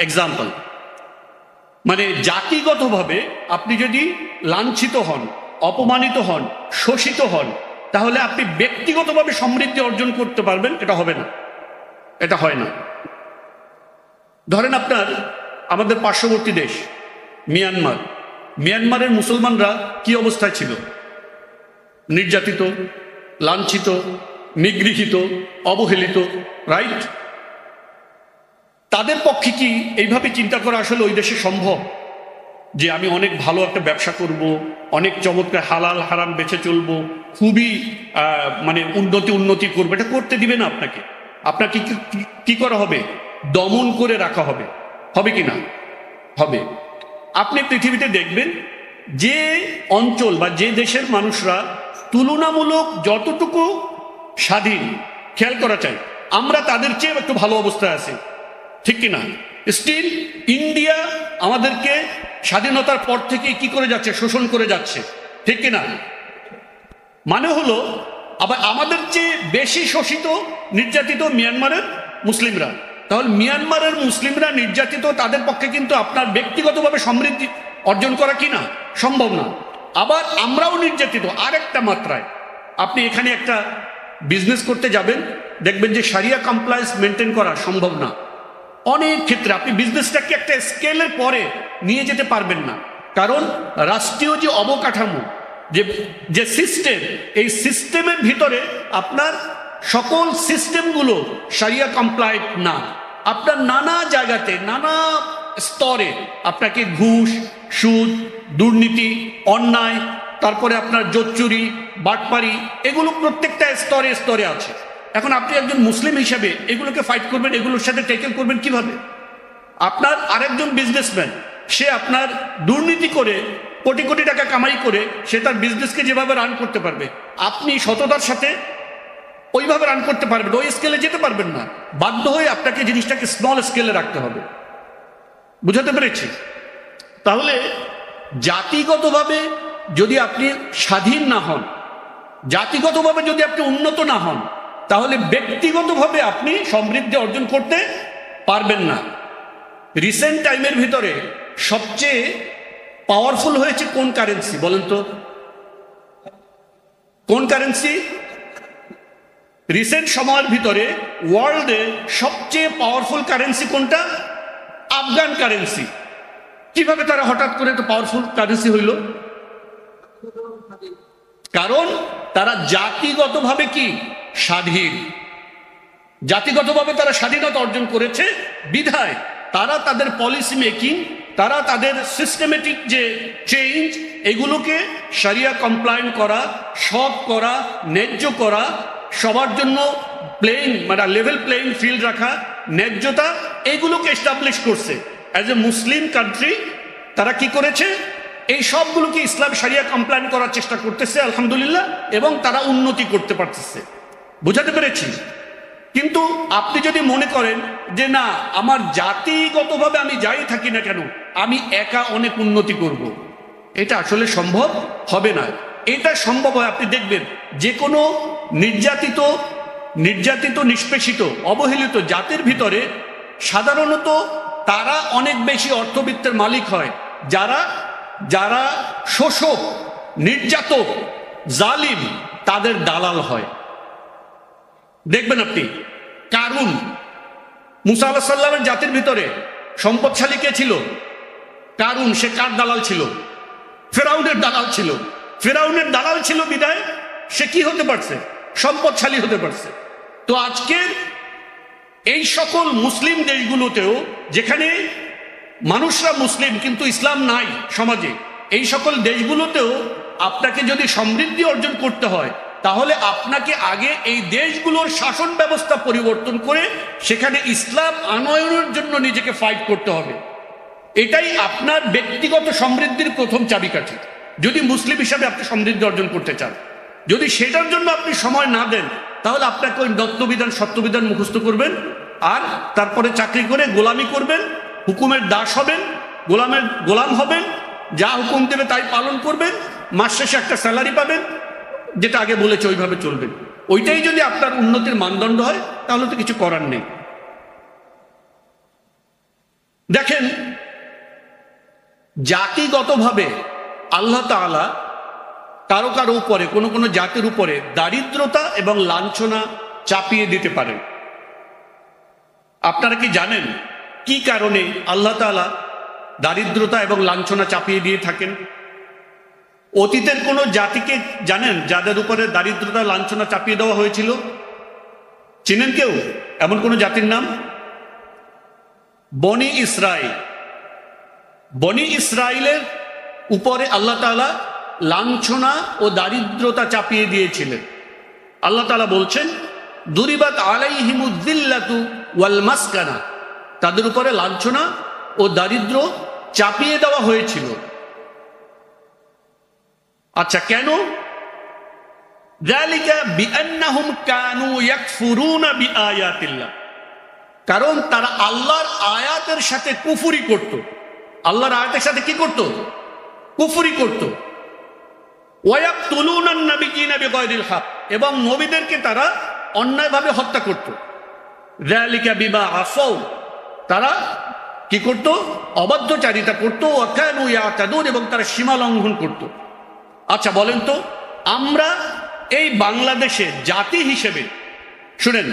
এক্সাম্পল। মানে জাতিগতভাবে আপনি যদি লাঞ্ছিত হন, অপমানিত হন, শোষিত হন, তাহলে আপনি ব্যক্তিগতভাবে সমৃদ্ধি অর্জন করতে পারবেন, এটা হবে না, এটা হয় না। ধরেন আমাদের পার্শ্ববর্তী দেশ মিয়ানমারের মুসলমানরা কি অবস্থায় ছিল? নির্যাতিত, লাঞ্ছিত, নিগৃহীত, অবহেলিত, রাইট? তাদের পক্ষে কি এইভাবে চিন্তা করা আসলে ওই দেশে সম্ভব যে আমি অনেক ভালো একটা ব্যবসা করব, অনেক চমৎকার হালাল হারাম বেছে চলবো, খুবই মানে উন্নতি করবো? এটা করতে দিবে না আপনাকে। আপনাকে কি করা হবে? দমন করে রাখা হবে। হবে কি না? হবে। আপনি পৃথিবীতে দেখবেন যে অঞ্চল বা যে দেশের মানুষরা তুলনামূলক যতটুকু স্বাধীন, খেয়াল করা চাই, আমরা তাদের চেয়ে একটু ভালো অবস্থায় আছি, ঠিক কিনা? স্টিল ইন্ডিয়া আমাদেরকে স্বাধীনতার পর থেকে কি করে যাচ্ছে? শোষণ করে যাচ্ছে, ঠিক কিনা? মানে হলো আবার আমাদের চেয়ে বেশি শোষিত, নির্যাতিত মিয়ানমারের মুসলিমরা। তাহলে মিয়ানমারের মুসলিমরা নির্যাতিত, তাদের পক্ষে কিন্তু আপনার ব্যক্তিগতভাবে অর্জন করা কি না সম্ভব না। আবার আমরাও নির্যাতিত আরেকটা মাত্রায়। আপনি এখানে একটা বিজনেস করতে যাবেন, দেখবেন যে শারিয়া কমপ্লায়েন্স মেনটেন করা সম্ভব না। অনেক ক্ষেত্রে আপনি বিজনেসটাকে একটা স্কেলের পরে নিয়ে যেতে পারবেন না, কারণ রাষ্ট্রীয় যে অবকাঠামো, যে সিস্টেম, এই সিস্টেমের ভিতরে আপনার সকল সিস্টেমগুলো শারিয়া কমপ্লায়েন্ট না। আপনার নানা জায়গাতে নানা স্তরে আপনাকে ঘুষ, সুদ, দুর্নীতি, অন্যায়, তারপরে আপনার জোচ্চুরি, বাটপারি, এগুলো প্রত্যেকটা স্তরে স্তরে আছে। এখন আপনি একজন মুসলিম হিসাবে এগুলোকে ফাইট করবেন, এগুলোর সাথে ট্যাকেল করবেন কিভাবে? আপনার আরেকজন বিজনেসম্যান, সে আপনার দুর্নীতি করে কোটি কোটি টাকা কামাই করে সে তার বিজনেসকে যেভাবে রান করতে পারবে, আপনি সততার সাথে ওইভাবে রান করতে পারবেন, ওই স্কেলে যেতে পারবেন না। বাধ্য হয়ে আপনাকে জিনিসটাকে স্মল স্কেলে রাখতে হবে। বুঝাতে পেরেছি? তাহলে জাতিগতভাবে যদি আপনি স্বাধীন না হন, জাতিগতভাবে যদি আপনি উন্নত না হন, তাহলে ব্যক্তিগতভাবে আপনি সমৃদ্ধি অর্জন করতে পারবেন না। রিসেন্ট টাইমের ভিতরে সবচেয়ে পাওয়ারফুল হয়েছে কোন কারেন্সি বলেন তো? কোন কারেন্সি? রিসেন্ট সময়ের ভিতরে ওয়ার্ল্ডে সবচেয়ে পাওয়ারফুল কারেন্সি কোনটা? আফগান কারেন্সি। কিভাবে তারা হঠাৎ করে তো পাওয়ারফুল কারেন্সি হইল? কারণ তারা জাতিগতভাবে কি স্বাধীন, জাতিগতভাবে তারা স্বাধীনতা অর্জন করেছে বিধায় তারা তাদের পলিসি মেকিং, তারা তাদের সিস্টেমেটিক যে চেঞ্জ, এগুলোকে শারিয়া কমপ্লায়েন্ট করা, সৎ করা, ন্যায্য করা, সবার জন্য মানে লেভেল প্লেইং ফিল্ড রাখা, ন্যায্যতা, এগুলোকে এস্টাবলিশ করছে। অ্যাজ এ মুসলিম কান্ট্রি তারা কি করেছে? এই সবগুলোকে ইসলাম শারিয়া কমপ্লায়েন্ট করার চেষ্টা করতেছে আলহামদুলিল্লাহ, এবং তারা উন্নতি করতে পারতেছে। বুঝাতে পেরেছি? কিন্তু আপনি যদি মনে করেন যে না, আমার জাতিগতভাবে আমি যাই থাকি না কেন আমি একা অনেক উন্নতি করব, এটা আসলে সম্ভব হবে না। এটা সম্ভব হয়, আপনি দেখবেন যে কোনো নির্যাতিত, নিষ্পেষিত, অবহেলিত জাতির ভিতরে সাধারণত তারা অনেক বেশি অর্থবিত্তের মালিক হয় যারা শোষক, নির্যাতক, জালিম, তাদের দালাল হয়। দেখবেন আপনি কারুন, মুসা আলাইহিস সালামের জাতির ভিতরে সম্পদশালী কে ছিল? কারুন। সে কার দালাল ছিল? ফেরাউনের দালাল ছিল। ফেরাউনের দালাল ছিল বিধায় সে কি হতে পারছে? সম্পদশালী হতে পারছে। তো আজকের এই সকল মুসলিম দেশগুলোতেও, যেখানে মানুষরা মুসলিম কিন্তু ইসলাম নাই সমাজে, এই সকল দেশগুলোতেও আপনাকে যদি সমৃদ্ধি অর্জন করতে হয়, তাহলে আপনাকে আগে এই দেশগুলোর শাসন ব্যবস্থা পরিবর্তন করে সেখানে ইসলাম আনয়নের জন্য নিজেকে ফাইট করতে হবে। এটাই আপনার ব্যক্তিগত সমৃদ্ধির প্রথম চাবিকাঠি। যদি মুসলিম হিসাবে আপনি সমৃদ্ধি অর্জন করতে চান, যদি সেটার জন্য আপনি সময় না দেন, তাহলে আপনাকে ওই দত্তবিধান, সত্যবিধান মুখস্থ করবেন, আর তারপরে চাকরি করে গোলামি করবেন, হুকুমের দাস হবেন, গোলাম হবেন, যা হুকুম দেবে তাই পালন করবেন, মাস শেষে একটা স্যালারি পাবেন, যেটা আগে বলেছে ওইভাবে চলবেন। ওইটাই যদি আপনার উন্নতির মানদণ্ড হয়, তাহলে তো কিছু করার নেই। দেখেন, জাতিগতভাবে আল্লাহ তাআলা কারো কারো উপরে, কোনো কোনো জাতির উপরে দারিদ্রতা এবং লাঞ্ছনা চাপিয়ে দিতে পারেন। আপনারা কি জানেন কি কারণে আল্লাহ তাআলা দারিদ্রতা এবং লাঞ্ছনা চাপিয়ে দিয়ে থাকেন? অতীতের কোন জাতিকে জানেন যাদের উপরে দারিদ্রতা, লাঞ্ছনা চাপিয়ে দেওয়া হয়েছিল? চিনেন কেউ এমন কোন জাতির নাম? বনি ইসরাইল। বনি ইসরাইলের উপরে আল্লাহ তাআলা লাঞ্ছনা ও দারিদ্রতা চাপিয়ে দিয়েছিলেন। আল্লাহ তাআলা বলছেন, দুরিবাত আলাইহিমুয যিল্লাতু ওয়াল মাসকানা, তাদের উপরে লাঞ্ছনা ও দারিদ্র চাপিয়ে দেওয়া হয়েছিল। আচ্ছা, কেন? যালিকা বিআন্নাহুম কানু ইয়াকফুরুনা বিআয়াতিল্লাহ, কারণ তারা আল্লাহর আয়াতের সাথে কুফরি করত। আল্লাহর আয়াতের সাথে কি করত? কুফরি করত। ওয়ায়াকতুলুনান নাবিয়্যিনা বিগায়রিল হক, এবং নবীদেরকে তারা অন্যায়ভাবে হত্যা করত। যালিকা বিমা আসাউ, তারা কি করত? অবাধ্যচারিতা করত, ওয়াকানু ইয়াতাদুন, এবং তারা সীমা লঙ্ঘন করত। আচ্ছা বলেন তো, আমরা এই বাংলাদেশে জাতি হিসেবে, শুনেন,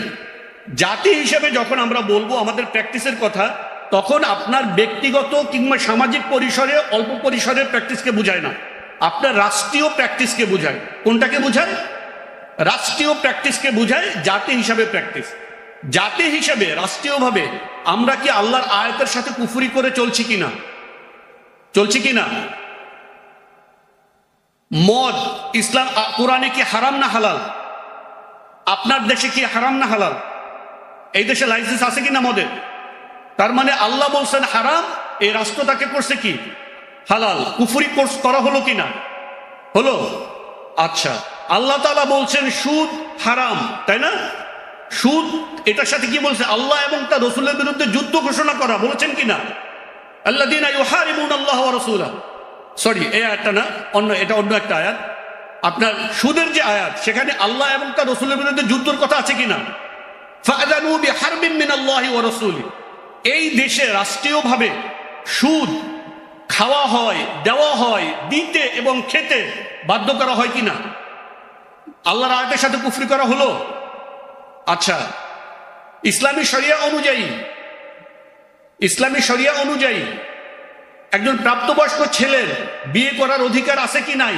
জাতি হিসেবে যখন আমরা বলবো আমাদের প্র্যাকটিসের কথা, তখন আপনার ব্যক্তিগত কিংবা সামাজিক পরিসরে অল্প পরিসরের প্র্যাকটিসকে বোঝায় না, আপনার রাষ্ট্রীয় প্র্যাকটিসকে বোঝায়। কোনটাকে বোঝায়? রাষ্ট্রীয় প্র্যাকটিসকে বোঝায় জাতি হিসাবে প্র্যাকটিস। জাতি হিসাবে রাষ্ট্রীয়ভাবে আমরা কি আল্লাহর আয়াতের সাথে কুফরি করে চলছি কিনা? চলছি কিনা? মদ ইসলাম কোরআনে কি হারাম না হালাল? আপনার দেশে কি হারাম না হালাল? এই দেশে লাইসেন্স আছে কিনা মদের? তার মানে আল্লাহ বলছেন হারাম, এই রাষ্ট্র তাকে করছে কি? হালাল। কুফরি কোর্স করা হলো কিনা? হলো। আচ্ছা, আল্লাহ তাআলা বলছেন সুদ হারাম, তাই না? সুদ, এটার সাথে কি বলছে? আল্লাহ এবং তার রাসূলের বিরুদ্ধে যুদ্ধ ঘোষণা করা, বলেছেন কিনা? আল্লাযীনা ইউহারিবুনা আল্লাহ ওয়া রাসূলাহু, সরি এই আয়াতটা না, এটা অন্য একটা আয়াত। আপনার সুদের যে আয়াত, সেখানে আল্লাহ এবং তার রাসূলের বিরুদ্ধে যুদ্ধের কথা আছে কিনা? ফাআযানু বিহারবিন মিনাল্লাহি ওয়া রাসূলিহি। এই দেশে রাষ্ট্রীয়ভাবে সুদ খাওয়া হয়, দেওয়া হয়, দিতে এবং খেতে বাধ্য করা হয় কিনা? আল্লাহর আয়াতের সাথে কুফরি করা হলো। আচ্ছা, ইসলামী শরিয়া অনুযায়ী একজন প্রাপ্তবয়স্ক ছেলের বিয়ে করার অধিকার আছে কি নাই?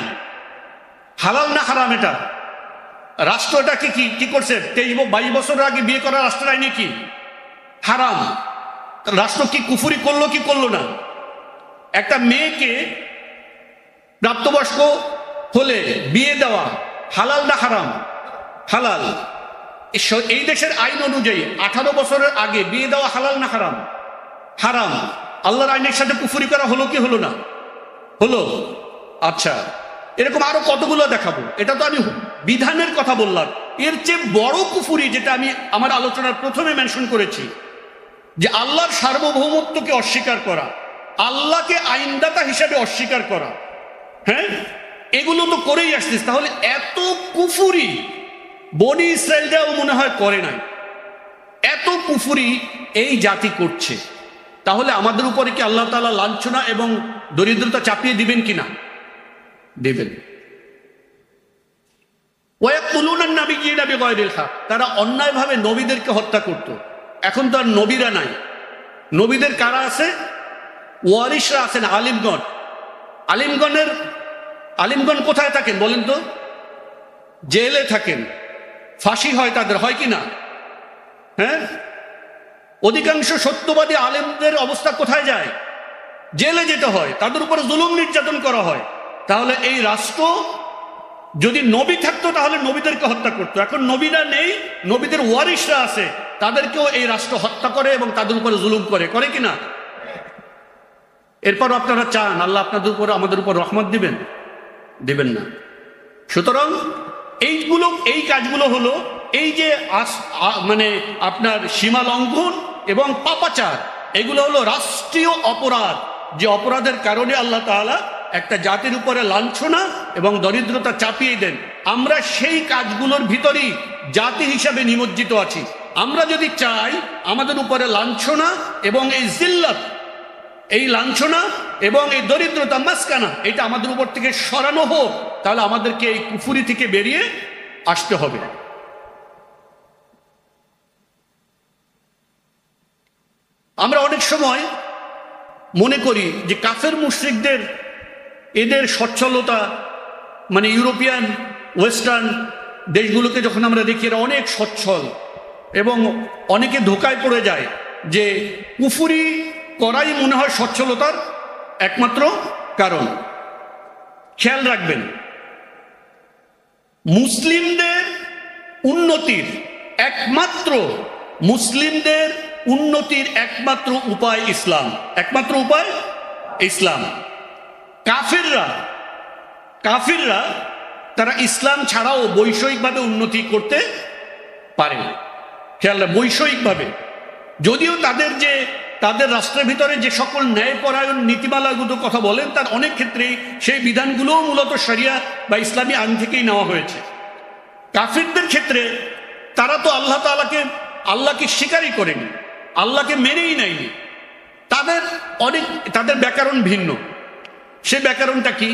হালাল না হারাম এটা? রাষ্ট্র এটাকে কি করছে? 23-22 বছরের আগে বিয়ে করার রাষ্ট্রের আইনে কি হারাম? রাষ্ট্র কি কুফরি করলো কি করলো না? একটা মেয়েকে প্রাপ্তবয়স্ক হলে বিয়ে দেওয়া হালাল না হারাম? হালাল। এই দেশের আইন অনুযায়ী 18 বছরের আগে বিয়ে দেওয়া হালাল না হারাম? হারাম। আল্লাহর আইনের সাথে কুফরি করা হলো কি হলো না? হলো। আচ্ছা, এরকম আরো কতগুলো দেখাবো। এটা তো আমি বিধানের কথা বললাম। এর চেয়ে বড় কুফরি, যেটা আমি আমার আলোচনার প্রথমে মেনশন করেছি, যে আল্লাহর সার্বভৌমত্বকে অস্বীকার করা, আল্লাহকে আইনদাতা হিসাবে অস্বীকার করা, হ্যাঁ, এগুলো তো করেই আসছিস। তাহলে এত কুফরি বনি ইসরায়েলরাও মনে হয় করে নাই, এত কুফরি এই জাতি করছে। তাহলে আমাদের উপরে কি আল্লাহ তাআলা লাঞ্ছনা এবং দরিদ্রতা চাপিয়ে দিবেন কিনা? দেবেন। ওয়ায়াকতুলুনান নাবিয়্যিনা বিগায়রিল হক, তারা অন্যায়ভাবে নবীদেরকে হত্যা করত। এখন তো আর নবীরা নাই। নবীদের কারা আছে? ওয়ারিসরা আছেন, আলিমগণ। আলিমগণ কোথায় থাকেন বলেন তো? জেলে থাকেন, ফাঁসি হয় তাদের, হয় কি না? হ্যাঁ, অধিকাংশ সত্যবাদী আলেমদের অবস্থা কোথায় যায়? জেলে যেতে হয়, তাদের উপরে জুলুম নির্যাতন করা হয়। তাহলে এই রাষ্ট্র যদি নবী থাকতো তাহলে নবীদেরকে হত্যা করতো। এখন নবীরা নেই, নবীদের ওয়ারিসরা আছে, তাদেরকেও এই রাষ্ট্র হত্যা করে এবং তাদের উপরে জুলুম করে কিনা? এরপর আপনারা চান আল্লাহ আপনাদের উপর, আমাদের উপর রহমত দিবেন? দিবেন না। সুতরাং এই কাজগুলো হলো এই যে মানে আপনার সীমা লঙ্ঘন এবং পাপাচার, এগুলো হলো রাষ্ট্রীয় অপরাধ, যে অপরাধের কারণে আল্লাহ তাআলা একটা জাতির উপরে লাঞ্ছনা এবং দরিদ্রতা চাপিয়ে দেন। আমরা সেই কাজগুলোর ভিতরেই জাতি হিসাবে নিমজ্জিত আছি। আমরা যদি চাই আমাদের উপরে লাঞ্ছনা এবং এই জিল্লাত, এই লাঞ্ছনা এবং এই দরিদ্রতা, মাসকানা, এটা আমাদের উপর থেকে সরানো হোক, তাহলে আমাদেরকে এই কুফরি থেকে বেরিয়ে আসতে হবে। আমরা অনেক সময় মনে করি যে কাফের মুশরিকদের এদের সচ্ছলতা, মানে ইউরোপিয়ান ওয়েস্টার্ন দেশগুলোকে যখন আমরা দেখি এরা অনেক সচ্ছল, এবং অনেকে ধোকায় পড়ে যায় যে কুফরি করাই মনে হয় সচ্ছলতার একমাত্র কারণ। খেয়াল রাখবেন, মুসলিমদের উন্নতির একমাত্র উপায় ইসলাম, একমাত্র উপায় ইসলাম। কাফিররা তারা ইসলাম ছাড়াও বৈষয়িকভাবে উন্নতি করতে পারে। খেয়াল, বৈষয়িকভাবে, যদিও তাদের রাষ্ট্রের ভিতরে যে সকল ন্যায়পরায়ণ নীতিমালাগুলোর কথা বলেন, তার অনেক ক্ষেত্রেই সেই বিধানগুলোও মূলত শরিয়া বা ইসলামী আইন থেকেই নেওয়া হয়েছে। কাফিরদের ক্ষেত্রে তারা তো আল্লাহকে স্বীকারই করেনি, আল্লাহকে মেনেই নেয়নি। তাদের তাদের ব্যাকরণ ভিন্ন। সে ব্যাকরণটা কি?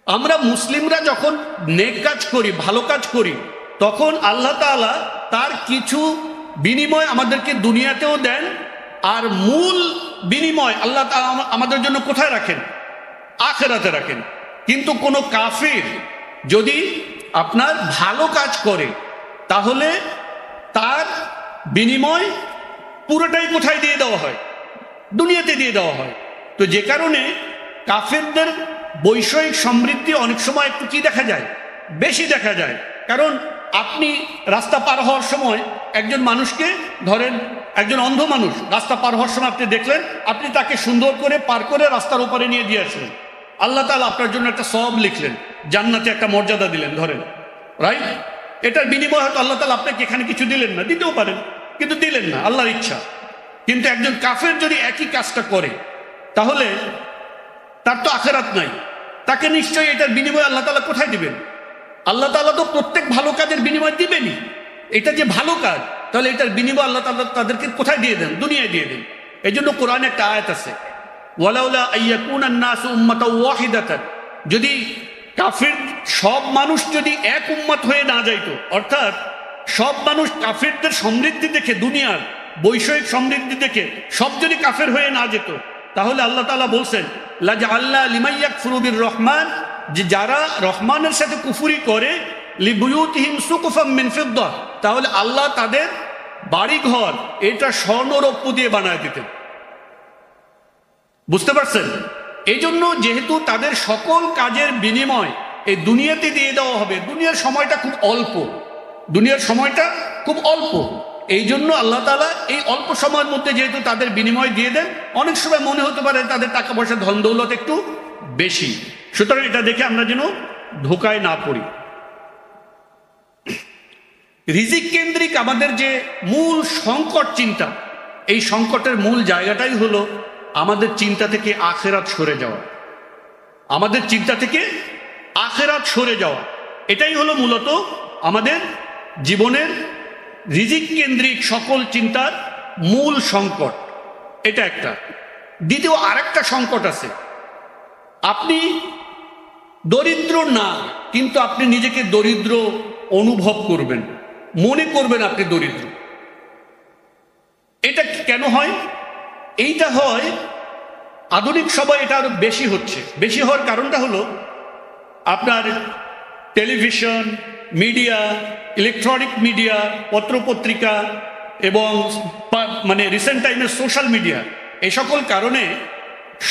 আমরা মুসলিমরা যখন নেক কাজ করি, ভালো কাজ করি, তখন আল্লাহ তাআলা তার কিছু বিনিময় আমাদেরকে দুনিয়াতেও দেন, আর মূল বিনিময় আল্লাহ তাআলা আমাদের জন্য কোথায় রাখেন? আখিরাতে রাখেন। কিন্তু কোনো কাফির যদি আপনার ভালো কাজ করে, তাহলে তার বিনিময় পুরোটাই কোথায় দিয়ে দেওয়া হয়? দুনিয়াতে দিয়ে দেওয়া হয়। তো যে কারণে কাফেরদের বৈষয়িক সমৃদ্ধি অনেক সময় একটু কি দেখা যায়? বেশি দেখা যায়। কারণ আপনি রাস্তা পার হওয়ার সময় একজন মানুষকে, ধরেন একজন অন্ধ মানুষ রাস্তা পার হওয়ার সময় আপনি দেখলেন, আপনি তাকে সুন্দর করে পার করে রাস্তার উপরে নিয়ে দিয়ে আসলেন, আল্লাহ তাআলা আপনার জন্য একটা সওয়াব লিখলেন, জান্নাতে একটা মর্যাদা দিলেন, ধরেন, রাইট? এটার বিনিময় হয়তো আল্লাহ তাআলা আপনাকে এখানে কিছু দিলেন না, দিতেও পারেন, কিন্তু দিলেন না, আল্লাহর ইচ্ছা। কিন্তু একজন কাফের যদি একই কাজটা করে, তাহলে তার তো আখিরাত নাই, তাকে নিশ্চয়ই এটার বিনিময় আল্লাহ তাআলা কোথায় দিবেন? আল্লাহ তাআলা তো প্রত্যেক ভালো কাজের বিনিময় দিবেনই। এটা যে ভালো কাজ, তাহলে এটার বিনিময় আল্লাহ তাআলা তাদেরকে কোথায় দিয়ে দেন? দুনিয়ায় দিয়ে দেন। এই জন্য কোরআনে একটা আয়াত আছে, ওয়ালাউলা আইয়াকুনান নাসু উম্মাতাও ওয়াহিদাতান, যদি কাফির সব মানুষ যদি এক উম্মত হয়ে না যাইতো, অর্থাৎ সব মানুষ কাফিরদের সমৃদ্ধি দেখে, দুনিয়ার বৈষয়িক সমৃদ্ধি দেখে সব যদি কাফের হয়ে না যেত, তাহলে আল্লাহ তাআলা বলছেন লাজআল্লা লিমান ইয়াকফুরু বির রহমান, যে যারা রহমানের সাথে কুফরি করে, লিবুয়ুতিহিম সুকুফাম মিন ফিদ্দা, তাহলে আল্লাহ তাদের বাড়িঘর এটা স্বর্ণ রৌপ্য দিয়ে বানায় দিতেন। বুঝতে পারছেন? এই জন্য যেহেতু তাদের সকল কাজের বিনিময় এই দুনিয়াতে দিয়ে দেওয়া হবে, দুনিয়ার সময়টা খুব অল্প, দুনিয়ার সময়টা খুব অল্প, এই জন্য আল্লাহ তাআলা এই অল্প সময়ের মধ্যে যেহেতু তাদের বিনিময় দিয়ে দেন, অনেক সময় মনে হতে পারে তাদের টাকা পয়সা ধন দৌলত একটু বেশি। সুতরাং এটা দেখে আমরা যেন ধোকায় না পড়ি। রিজিক কেন্দ্রিক আমাদের যে মূল সংকট চিন্তা, এই সংকটের মূল জায়গাটাই হলো আমাদের চিন্তা থেকে আখিরাত সরে যাওয়া, আমাদের চিন্তা থেকে আখিরাত সরে যাওয়া। এটাই হলো মূলত আমাদের জীবনের রিজিক কেন্দ্রিক সকল চিন্তার মূল সংকট। এটা একটা। দ্বিতীয় আরেকটা সংকট আছে, আপনি দরিদ্র না, কিন্তু আপনি নিজেকে দরিদ্র অনুভব করবেন, মনে করবেন আপনি দরিদ্র। এটা কেন হয়? এইটা হয় আধুনিক সময়, এটা আরো বেশি হচ্ছে। বেশি হওয়ার কারণটা হলো আপনার টেলিভিশন, মিডিয়া, ইলেকট্রনিক মিডিয়া, পত্রপত্রিকা এবং মানে রিসেন্ট টাইমে সোশ্যাল মিডিয়া, এই সকল কারণে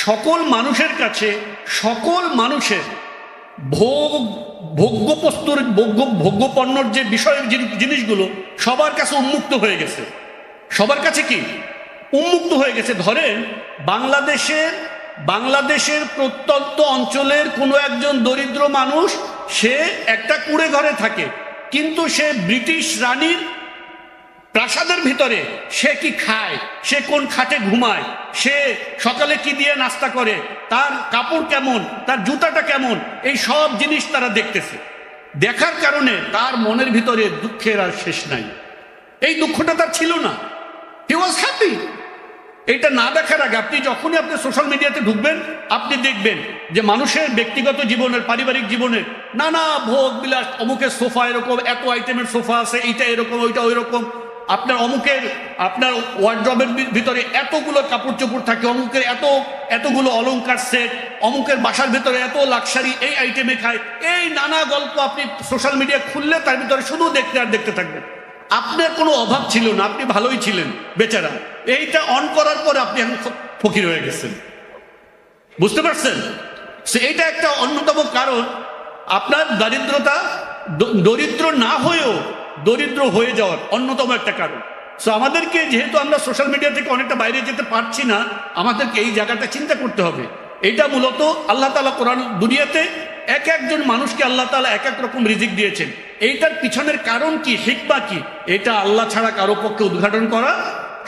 সকল মানুষের কাছে, সকল মানুষের ভোগ্যপণ্যর যে বিষয়ের জিনিসগুলো সবার কাছে উন্মুক্ত হয়ে গেছে। সবার কাছে কি উন্মুক্ত হয়ে গেছে? ধরেন বাংলাদেশের প্রত্যন্ত অঞ্চলের কোনো একজন দরিদ্র মানুষ, সে একটা কুঁড়ে ঘরে থাকে, কিন্তু সে ব্রিটিশ রানীর প্রাসাদের ভিতরে সে কি খায়, সে কোন খাটে ঘুমায়, সে সকালে কি দিয়ে নাস্তা করে, তার কাপড় কেমন, তার জুতাটা কেমন, এই সব জিনিস তারা দেখতেছে। দেখার কারণে তার মনের ভিতরে দুঃখের আর শেষ নাই। এই দুঃখটা তার ছিল না, হি ওয়াজ হ্যাপি। এটা না দেখার আগে যখনই আপনি সোশ্যাল মিডিয়াতে ঢুকবেন, আপনি দেখবেন যে মানুষের ব্যক্তিগত জীবনের, পারিবারিক জীবনের নানা ভোগ বিলাস, অমুকের সোফা এরকম, এত আইটেমের সোফা আছে, এইটা এরকম, ওইটা ওই রকম, আপনার আপনার ওয়ার্ড্রবের ভিতরে এতগুলো কাপড় চোপড় থাকে, অমুকের এতগুলো অলংকার সেট, অমুকের বাসার ভিতরে এত লাক্সারি, এই আইটেমে খায়, এই নানা গল্প আপনি সোশ্যাল মিডিয়া খুললে তার ভিতরে শুধু দেখতে আর দেখতে থাকবেন। আপনার কোনো অভাব ছিল না, আপনি ভালোই ছিলেন বেচারা। এইটা অন করার পর আপনি এখন ফকির হয়ে গেছেন। বুঝতে পারছেন? এইটা একটা অন্যতম কারণ আপনার দারিদ্রতা, দরিদ্র না হয়েও দরিদ্র হয়ে যাওয়ার অন্যতম একটা কারণ। সো আমাদেরকে, যেহেতু আমরা সোশ্যাল মিডিয়া থেকে অনেকটা বাইরে যেতে পারছি না, আমাদেরকে এই জায়গাটা চিন্তা করতে হবে। এটা মূলত আল্লাহ তাআলা কোরআন দুনিয়াতে এক একজন মানুষকে আল্লাহ তাআলা এক এক রকম রিজিক দিয়েছেন। এইটার পিছনের কারণ কি, হিকমা কি, এটা আল্লাহ ছাড়া কারো পক্ষে উদ্ঘাটন করা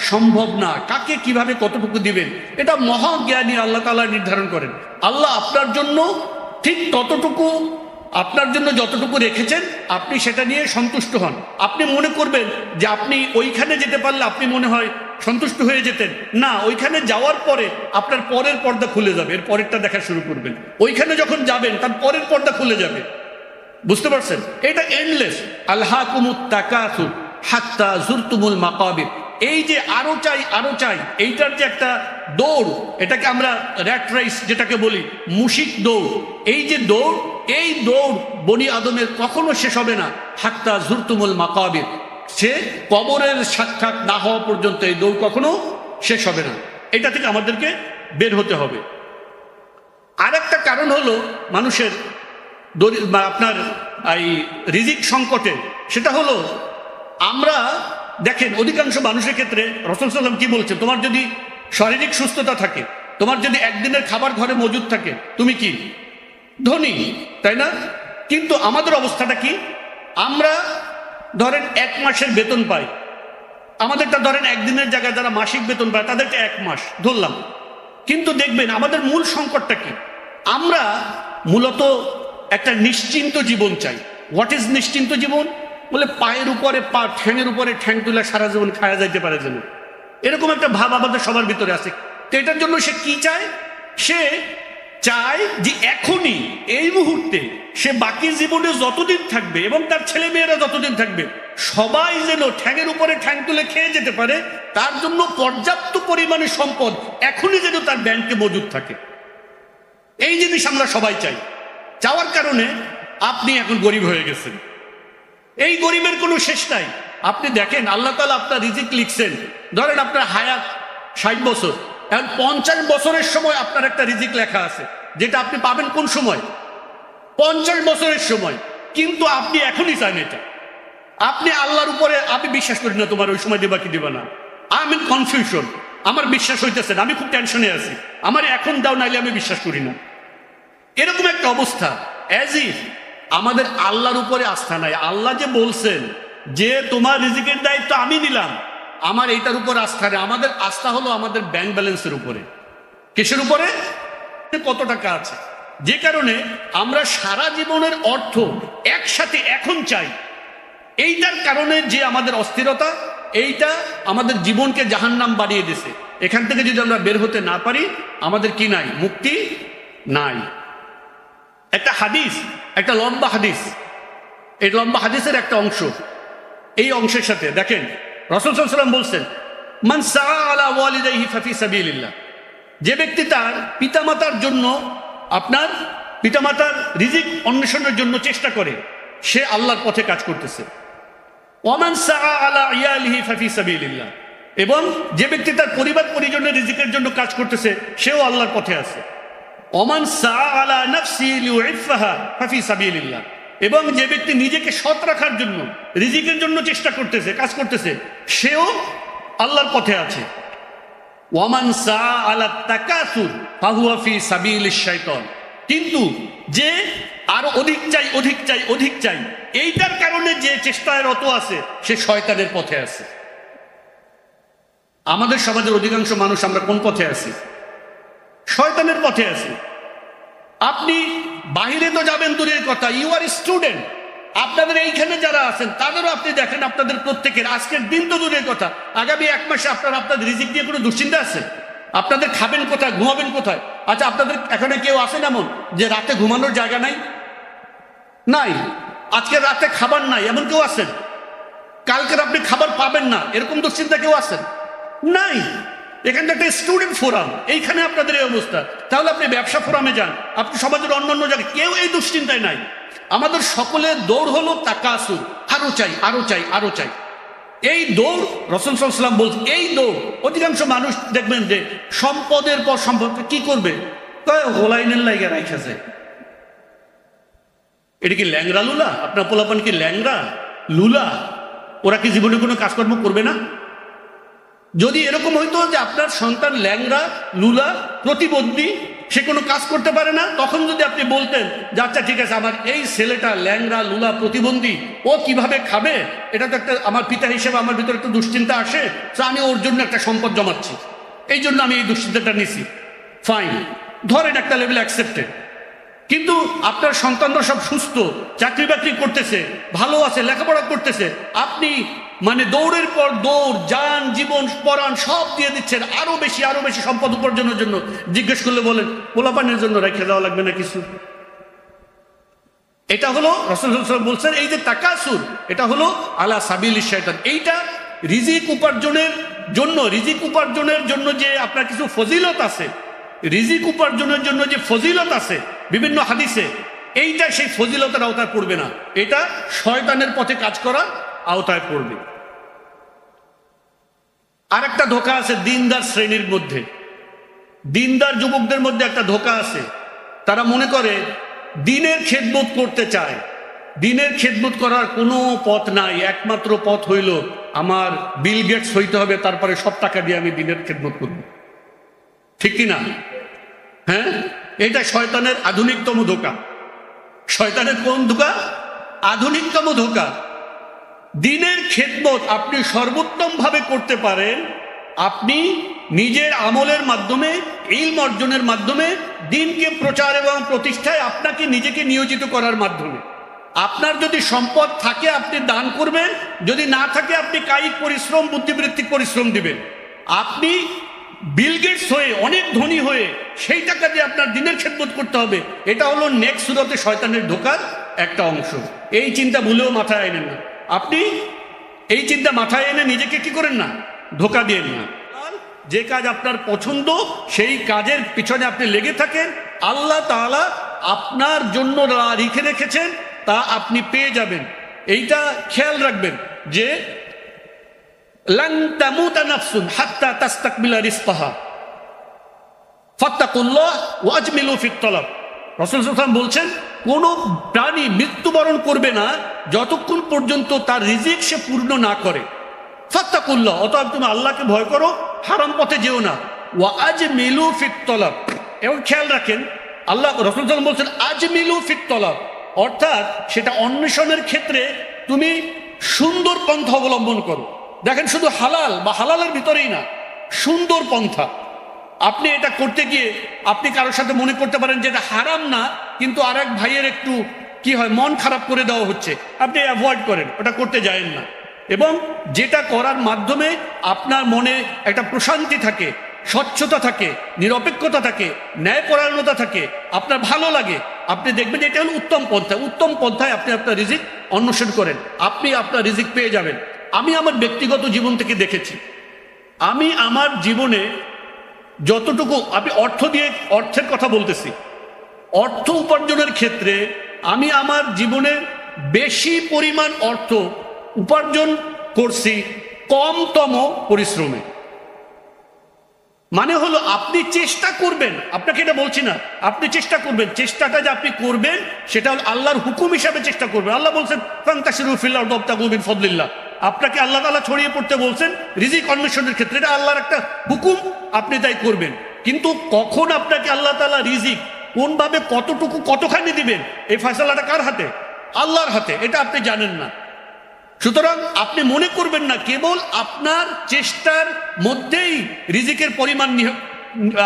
সম্ভব না। কাকে কিভাবে কতটুকু দিবেন, এটা মহাজ্ঞানী আল্লাহ তাআলা নির্ধারণ করেন। আল্লাহ আপনার জন্য ঠিক ততটুকু, আপনার জন্য যতটুকু রেখেছেন আপনি সেটা নিয়ে সন্তুষ্ট হন। আপনি মনে করবেন যে আপনি ওইখানে যেতে পারলে আপনি মনে হয় সন্তুষ্ট হয়ে যেতেন? না, ওইখানে যাওয়ার পরে আপনার পরের পর্দা খুলে যাবে, এর পরেরটা দেখা শুরু করবেন। ওইখানে যখন যাবেন তার পরের পর্দা খুলে যাবে। বুঝতে পারছেন? এটা এন্ডলেস। আলহাকুমুত তাকাসুর হাত্তা জুরতুমুল মাকাবির। এই যে আরো চাই আরো চাই, এইটার যে একটা দৌড়, এটাকে আমরা র্যাট রেস যেটাকে বলি, মুশিক দৌড়। এই যে দৌড়, এই দৌড় বনি আদমের কখনো শেষ হবে না। হাত্তা জুরতুমুল মাকাবির, সে কবরের সাক্ষাৎ না হওয়া পর্যন্ত এই দৌড় কখনো শেষ হবে না। এটা থেকে আমাদেরকে বের হতে হবে। আর একটা কারণ হলো মানুষের আপনার এই রিজিক সংকটে, সেটা হলো আমরা দেখেন অধিকাংশ মানুষের ক্ষেত্রে রাসূল সাল্লাল্লাহু আলাইহি ওয়াসাল্লাম কি বলছে, তোমার যদি শারীরিক সুস্থতা থাকে, তোমার যদি একদিনের খাবার ঘরে মজুদ থাকে, তুমি কি ধনী, তাই না? কিন্তু আমাদের অবস্থাটা কি? আমরা ধরেন 1 মাসের বেতন পাই, আমাদেরটা ধরেন একদিনের জায়গায় যারা মাসিক বেতন পায় তাদেরটা 1 মাস ধরলাম। কিন্তু দেখবেন আমাদের মূল সংকটটা কি? আমরা মূলত একটা নিশ্চিন্ত জীবন চাই। হোয়াট ইজ নিশ্চিন্ত জীবন? বলে পায়ের উপরে পা, ঠ্যাঙের উপরে ঠ্যাং তুলে সারা জীবন খায়া যাইতে পারে যেন, এরকম একটা ভাব আমাদের সবার ভিতরে আছে। তো এটার জন্য সে কি চায়? সে চায় যে এখনই এই মুহূর্তে সে বাকি জীবনে যতদিন থাকবে এবং তার ছেলে মেয়েরা যতদিন থাকবে সবাই যেন ঠ্যাঙের উপরে ঠ্যাং তুলে খেয়ে যেতে পারে, তার জন্য পর্যাপ্ত পরিমাণে সম্পদ এখনই যেন তার ব্যাংকে মজুদ থাকে। এই জিনিস আমরা সবাই চাই। চাওয়ার কারণে আপনি এখন গরিব হয়ে গেছেন। এই গরিবের কোনো শেষ নাই। আপনি দেখেন আল্লাহ তাআলা আপনার রিজিক লিখছেন, ধরেন আপনার হায়াত 60 বছর, এখন 50 বছরের সময় আপনার একটা রিজিক লেখা আছে, যেটা আপনি পাবেন কোন সময়? 50 বছরের সময়। কিন্তু আপনি এখনই চান এটা। আপনি আল্লাহর উপরে, আমি বিশ্বাস করি না তোমার ওই সময় দেবা কি দেবা না, আই এম ইন কনফিউশন, আমার বিশ্বাস হইতেছে না, আমি খুব টেনশনে আছি, আমার এখন দাও, নাইলে আমি বিশ্বাস করি না। এরকম একটা অবস্থা, অ্যাজ ইফ আমাদের আল্লাহর উপরে আস্থা নাই। আল্লাহ যে বলছেন যে তোমার রিজিকের দায়িত্ব আমি নিলাম, আমার এইটার উপর আস্থা নেই। আমাদের আস্থা হলো আমাদের ব্যাংক ব্যালেন্সের উপরে। কিসের উপরে? কত টাকা আছে। যে কারণে আমরা সারা জীবনের অর্থ একসাথে এখন চাই। এইটার কারণে যে আমাদের অস্থিরতা, এইটা আমাদের জীবনকে জাহান্নাম বানিয়ে দিছে। এখান থেকে যদি আমরা বের হতে না পারি, আমাদের কি নাই? মুক্তি নাই। একটা হাদিস, একটা লম্বা হাদিস, এই লম্বা হাদিসের একটা অংশ, এই অংশের সাথে দেখেন রাসূল সাল্লাল্লাহু আলাইহি ওয়াসাল্লাম বলছেন, মান সাআ আলা ওয়ালিদাইহি ফাফি সাবিলিল্লাহ। যে ব্যক্তি তার পিতামাতার জন্য, আপনার পিতামাতার রিজিক অন্বেষণের জন্য চেষ্টা করে, সে আল্লাহর পথে কাজ করতেছে। ওয়ামান সাআ আলা ইয়ালিহি ফাফি সাবিলিল্লাহ। এবং যে ব্যক্তি তার পরিবার পরিজনের রিজিকের জন্য কাজ করতেছে, সেও আল্লাহর পথে আছে। ওমান সাআ আলা নাফসি লিউইফাহা ফাফি সাবিলিল্লাহ। এবং যে ব্যক্তি নিজেকে সৎ রাখার জন্য রিজিকের জন্য চেষ্টা করতেছে, কাজ করতেছে, সেও আল্লাহর পথে আছে। ওয়ামান সাআ আলা তাকাসুর ফাহুয়া ফি সাবিলিশ শাইতান। কিন্তু যে আরো অধিক চাই, অধিক চাই, অধিক চাই, এইটার কারণে যে চেষ্টায় রত আছে, সে শয়তানের পথে আছে। আমাদের সমাজের অধিকাংশ মানুষ আমরা কোন পথে আছি? শয়তানের পথে আছি। আপনি বাহিরে তো যাবেন দূরের কথা, ইউ আর স্টুডেন্ট, আপনাদের এইখানে যারা আছেন তাদেরও আপনি দেখেন, আপনাদের প্রত্যেকের আজকের দিন তো দূরের কথা, আগামী 1 মাসে আপনাদের রিজিক নিয়ে কোনো দুশ্চিন্তা আছে? আপনাদের খাবেন কোথায়, ঘুমাবেন কোথায়? আচ্ছা, আপনাদের এখানে কেউ আছেন এমন যে রাতে ঘুমানোর জায়গা নাই? নাই। আজকে রাতে খাবার নাই এমন কেউ আছেন? কালকের আপনি খাবার পাবেন না এরকম দুশ্চিন্তা কেউ আছেন? নাই। এখানে একটা স্টুডেন্ট ফোরাম, এইখানে আপনাদের এই অবস্থা। তাহলে আপনি ব্যবসা ফোরামে যান, আপনি সমাজের অন্যান্য জায়গায়, কেউ এই দুশ্চিন্তায় নাই। আমাদের সকলের দৌড় হলো তাকাসুর, আরো চাই, আরো চাই, আরো চাই। এই দৌড় রাসূল সাল্লাল্লাহু আলাইহি ওয়াসাল্লাম বলছেন, এই দৌড় অধিকাংশ মানুষ দেখবেন যে সম্পদের পর সম্পদ কি করবে, হোলাইনের লাইগা রাইখা যায়। এটা কি ল্যাংরা লুলা? আপনার পোলাপান কি ল্যাংরা লুলা? ওরা কি জীবনে কোনো কাজকর্ম করবে না? যদি এরকম হইতো যে আপনার সন্তান ল্যাংরা লুলা প্রতিবন্ধী, সে কোনো কাজ করতে পারে না, তখন যদি আপনি বলতেন যে আচ্ছা ঠিক আছে, আমার এই ছেলেটা ল্যাংরা লুলা প্রতিবন্ধী, ও কিভাবে খাবে, এটা তো একটা, আমার পিতা হিসেবে আমার ভিতরে একটা দুশ্চিন্তা আসে, তো আমি ওর জন্য একটা সম্পদ জমাচ্ছি, এই জন্য আমি এই দুশ্চিন্তাটা নিছি, ফাইন, ধরেন একটা লেভেল অ্যাকসেপ্টেড। কিন্তু আপনার সন্তানরা সব সুস্থ, চাকরি বাকরি করতেছে, ভালো আছে, লেখাপড়া করতেছে, আপনি মানে দৌড়ের পর দৌড়, যান জীবন পরাণ সব দিয়ে দিচ্ছেন আরো বেশি সম্পদ উপার্জনের জন্য। জিজ্ঞেস করলে বলেন পোলাপানের জন্য রেখে দেওয়া লাগবে না কিছু? এটা হলো রাসূল সাল্লাল্লাহু আলাইহি ওয়াসাল্লাম বলছেন এই যে তাকাসুর, এটা হলো আলা সাবিলিশ শয়তান। এইটা রিজিক উপার্জনের জন্য যে আপনার কিছু ফজিলত আছে, রিজিক উপার্জনের জন্য যে ফজিলত আছে বিভিন্ন হাদিসে, এইটা সেই ফজিলতের আওতায় পড়বে না, এটা শয়তানের পথে কাজ করার আওতায় পড়বে। আরেকটা ধোঁকা আছে দিনদার শ্রেণীর মধ্যে, দিনদার যুবকদের মধ্যে একটা ধোঁকা আছে। তারা মনে করে দিনের খেদমত করতে চায়, দিনের খেদমত করার কোনো পথ নাই, একমাত্র পথ হইল আমার বিল গেটস হইতে হবে, তারপরে সব টাকা দিয়ে আমি দিনের খেদমত করব। ঠিক কিনা? হ্যাঁ, এটা শয়তানের আধুনিকতম ধোঁকা। শয়তানের কোন ধোঁকা? আধুনিকতম ধোঁকা। দিনের খেদমত আপনি সর্বোত্তম ভাবে করতে পারেন আপনি নিজের আমলের মাধ্যমে, ইলম অর্জনের মাধ্যমে, দিনকে প্রচার এবং প্রতিষ্ঠায় আপনাকে নিজেকে নিয়োজিত করার মাধ্যমে। আপনার যদি সম্পদ থাকে আপনি দান করবেন, যদি না থাকে আপনি কায়িক পরিশ্রম, বুদ্ধিবৃত্তিক পরিশ্রম দিবেন। আপনি বিল গেটস হয়ে, অনেক ধনী হয়ে সেই টাকা দিয়ে আপনার দিনের খেদমত করতে হবে, এটা হলো নেক্সট সুরতে শয়তানের ধোঁকার একটা অংশ। এই চিন্তা ভুলেও মাথায় আনেন না, আপনি এই চিন্তা মাথায় এনে নিজেকে কি করেন না, ধোঁকা দিয়ে না। যে কাজ আপনার পছন্দ সেই কাজের পিছনে আপনি লেগে থাকেন, আল্লাহ তাআলা আপনার জন্য লিখে রেখেছেন তা আপনি পেয়ে যাবেন। এইটা খেয়াল রাখবেন যে লান তামুতা নাফসুন হাত্তা তাস্তাকবিলা রিজকাহা ফাত্তাকুল্লাহ ওয়া আজমিলু ফিত তালাব। রাসূল সাল্লাল্লাহু আলাইহি ওয়াসাল্লাম বলছেন কোন প্রাণী মৃত্যুবরণ করবে না যতক্ষণ পর্যন্ত তার রিজিক সে পূর্ণ না করে। ফাত্তাকুল্লাহ, অতএব তুমি আল্লাহকে ভয় করো, হারাম পথে যেও না। ওয়া আজমিলু ফিত তালাব, এবং খেয়াল রাখেন আল্লাহ রাসূল সাল্লাল্লাহু আলাইহি ওয়াসাল্লাম বলছেন আজমিলু ফিত তালাব, অর্থাৎ সেটা অন্বেষণের ক্ষেত্রে তুমি সুন্দর পন্থা অবলম্বন করো। দেখেন শুধু হালাল বা হালালের ভিতরেই না, সুন্দর পন্থা। আপনি এটা করতে গিয়ে আপনি কারোর সাথে মনে করতে পারেন যে এটা হারাম না, কিন্তু আর এক ভাইয়ের একটু কি হয়, মন খারাপ করে দেওয়া হচ্ছে, আপনি অ্যাভয়েড করেন, ওটা করতে যায়েন না। এবং যেটা করার মাধ্যমে আপনার মনে একটা প্রশান্তি থাকে, স্বচ্ছতা থাকে, নিরপেক্ষতা থাকে, ন্যায়পরায়ণতা থাকে, আপনার ভালো লাগে, আপনি দেখবেন এটা হলো উত্তম পন্থা। উত্তম পন্থায় আপনি আপনার রিজিক অন্বেষণ করেন, আপনি আপনার রিজিক পেয়ে যাবেন। আমি আমার ব্যক্তিগত জীবন থেকে দেখেছি, আমি আমার জীবনে যতটুকু, আমি অর্থের কথা বলতেছি, অর্থ উপার্জনের ক্ষেত্রে আমি আমার জীবনে বেশি পরিমাণ অর্থ উপার্জন করছি কমতম পরিশ্রমে। মানে হলো আপনি চেষ্টা করবেন, আপনাকে এটা বলছি না, আপনি চেষ্টা করবেন, চেষ্টাটা যে আপনি করবেন সেটা হলো আল্লাহর হুকুম হিসাবে চেষ্টা করবেন। আল্লাহ বলছেন ফান্তাশিরু ফিল আরদি ওয়াবতাগু মিন ফাদলিল্লাহ, আপনাকে আল্লাহ তাআলা ছড়িয়ে পড়তে বলছেন রিজিক অন্বেষণের ক্ষেত্রে, এটা আল্লাহর একটা হুকুম, আপনি তাই করবেন। কিন্তু কখন আপনাকে আল্লাহ তাআলা রিজিক কোনভাবে, কতটুকু, কতখানি দিবেন, এই ফয়সালাটা কার হাতে? আল্লাহর হাতে, এটা আপনি জানেন না। সুতরাং আপনি মনে করবেন না কেবল আপনার চেষ্টার মধ্যেই রিজিকের পরিমাণ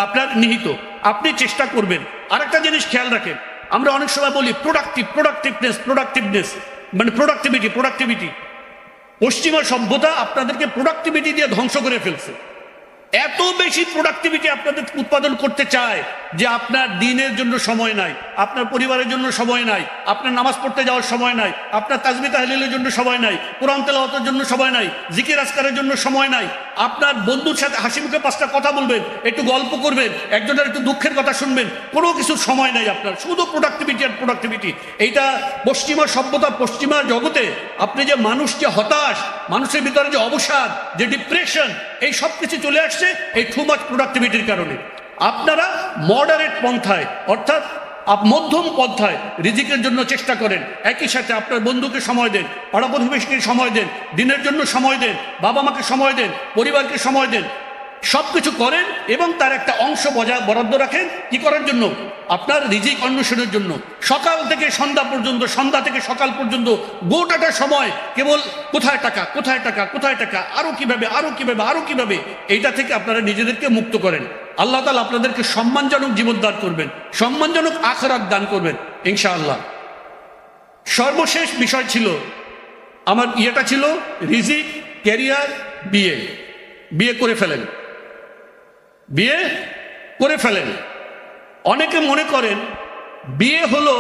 আপনার নিহিত, আপনি চেষ্টা করবেন। আরেকটা জিনিস খেয়াল রাখেন, আমরা অনেক সময় বলি প্রোডাক্টিভনেস, মানে প্রোডাক্টিভিটি। পশ্চিমা সভ্যতা আপনাদেরকে প্রোডাক্টিভিটি দিয়ে ধ্বংস করে ফেলছে। এত বেশি প্রোডাক্টিভিটি আপনাদের উৎপাদন করতে চায় যে আপনার দিনের জন্য সময় নাই, আপনার পরিবারের জন্য সময় নাই, আপনার নামাজ পড়তে যাওয়ার সময় নাই, আপনার তাসবিহ তাহলিলের জন্য সময় নাই, কোরআন তেলাওয়াতের জন্য সময় নাই, জিকির আজকারের জন্য সময় নাই, আপনার বন্ধুর সাথে হাসি মুখে 5টা কথা বলবেন, একটু গল্প করবেন, একজনের একটু দুঃখের কথা শুনবেন, কোনো কিছুর সময় নাই আপনার, শুধু প্রোডাক্টিভিটি আর প্রোডাক্টিভিটি। এইটা পশ্চিমা সভ্যতা, পশ্চিমা জগতে আপনি যে মানুষ যে হতাশ, মানুষের ভিতরে যে অবসাদ, যে ডিপ্রেশন, এই সব কিছু চলে আসছে এই টু মাচ প্রোডাক্টিভিটির কারণে। আপনারা মডারেট পন্থায়, অর্থাৎ মধ্যম পন্থায় রিজিকের জন্য চেষ্টা করেন। একই সাথে আপনার বন্ধুকে সময় দেন, পাড়া প্রতিবেশীকে সময় দেন, দিনের জন্য সময় দেন, বাবা মাকে সময় দেন, পরিবারকে সময় দেন, সবকিছু করেন এবং তার একটা অংশ বরাদ্দ রাখেন কি করার জন্য? আপনার রিজিক অন্বেষণের জন্য। সকাল থেকে সন্ধ্যা পর্যন্ত, সন্ধ্যা থেকে সকাল পর্যন্ত গোটাটা সময় কেবল কোথায় টাকা, কোথায় টাকা, কোথায় টাকা, আরো কিভাবে, এইটা থেকে আপনারা নিজেদেরকে মুক্ত করেন। আল্লাহ তাআলা আপনাদেরকে সম্মানজনক জীবন দান করবেন, সম্মানজনক আখিরাত দান করবেন ইনশাআল্লাহ। সর্বশেষ বিষয় ছিল আমার ইয়েটা ছিল রিজিক, ক্যারিয়ার, বিয়ে। বিয়ে করে ফেলেন, বিয়ে করে ফেলেন। অনেকে মনে করেন বিয়ে হলো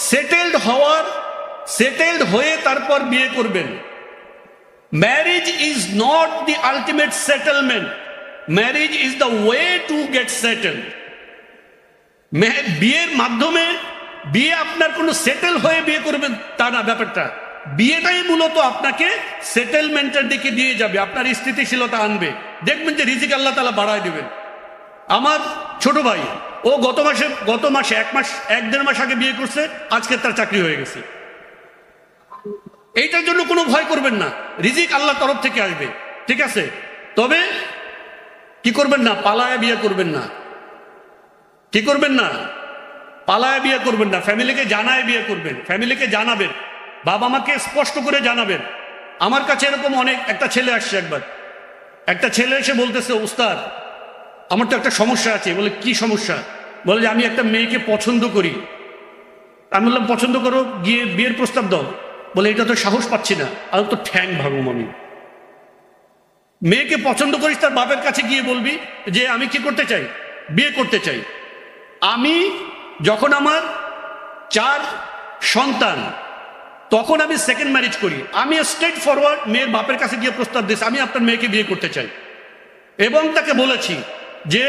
সেটেলড হয়ে তারপর বিয়ে করবেন। Marriage is not the ultimate settlement, marriage is the way to get settled. বিয়ের মাধ্যমে বিয়ে আপনার কোনো সেটেল হয়ে বিয়ে করবেন তা না ব্যাপারটা। বিয়েটাই মূলত আপনাকে সেটেলমেন্টের দিকে দিয়ে যাবে, আপনার স্থিতিশীলতা আনবে, দেখবেন যে রিজিক আল্লাহ তাআলা বাড়ায় দিবেন। আমার ছোট ভাই, ও গত মাসে 1-1.5 মাস আগে বিয়ে করছে, আজকে তার চাকরি হয়ে গেছে। এইটার জন্য কোনো ভয় করবেন না, রিজিক আল্লাহর তরফ থেকে আসবে, ঠিক আছে? তবে কি করবেন না, পালায়া বিয়ে করবেন না। কি করবেন না? পালায়া বিয়ে করবেন না। ফ্যামিলিকে জানায় বিয়ে করবেন, ফ্যামিলিকে জানাবেন, বাবা মাকে স্পষ্ট করে জানাবেন। আমার কাছে এরকম একটা ছেলে আসছে একবার, একটা ছেলে এসে বলতেছে, উস্তাদ আমার তো একটা সমস্যা আছে। বলে কি সমস্যা? বলে যে আমি একটা মেয়েকে পছন্দ করি। আমি বললাম পছন্দ করো, গিয়ে বিয়ের প্রস্তাব দাও। বলে এটা তো সাহস পাচ্ছি না। আর তো ঠ্যাং ভাঙুম আমি। মেয়েকে পছন্দ করিস, তার বাপের কাছে গিয়ে বলবি যে আমি কি করতে চাই, বিয়ে করতে চাই। আমি যখন আমার 4 সন্তান, তখন আমি সেকেন্ড ম্যারেজ করি। আমি স্ট্রেট ফরওয়ার্ড মেয়ের বাপের কাছে গিয়ে প্রস্তাব দিয়েছি আমি আপনার মেয়েকে বিয়ে করতে চাই, এবং তাকে বলেছি যে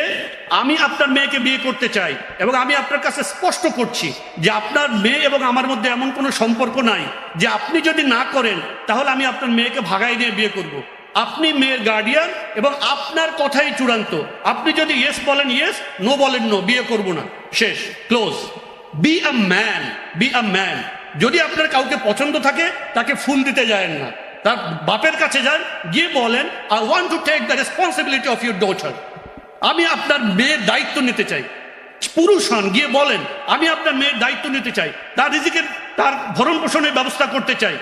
আমি আপনার মেয়েকে বিয়ে করতে চাই, এবং আমি আপনার কাছে স্পষ্ট করছি যে আপনার মেয়ে এবং আমার মধ্যে এমন কোনো সম্পর্ক নাই যে আপনি যদি না করেন তাহলে আমি আপনার মেয়েকে ভাগাই নিয়ে বিয়ে করব। আপনি মেয়ের গার্ডিয়ান এবং আপনার কথাই চূড়ান্ত। আপনি যদি ইয়েস বলেন ইয়েস, নো বলেন নো, বিয়ে করব না, শেষ, close. Be a man, be a man. যদি আপনার কাউকে পছন্দ থাকে তাকে ফুল দিতে যায়েন না, তার বাপের কাছে যান, গিয়ে বলেন I want to take the responsibility of your daughter. আমি আপনার মেয়ের দায়িত্ব নিতে চাই। পুরুষ হন, গিয়ে বলেন আমি আপনার মেয়ের দায়িত্ব নিতে চাই, তার রিজিকের, তার ভরণ পোষণের ব্যবস্থা করতে চাই,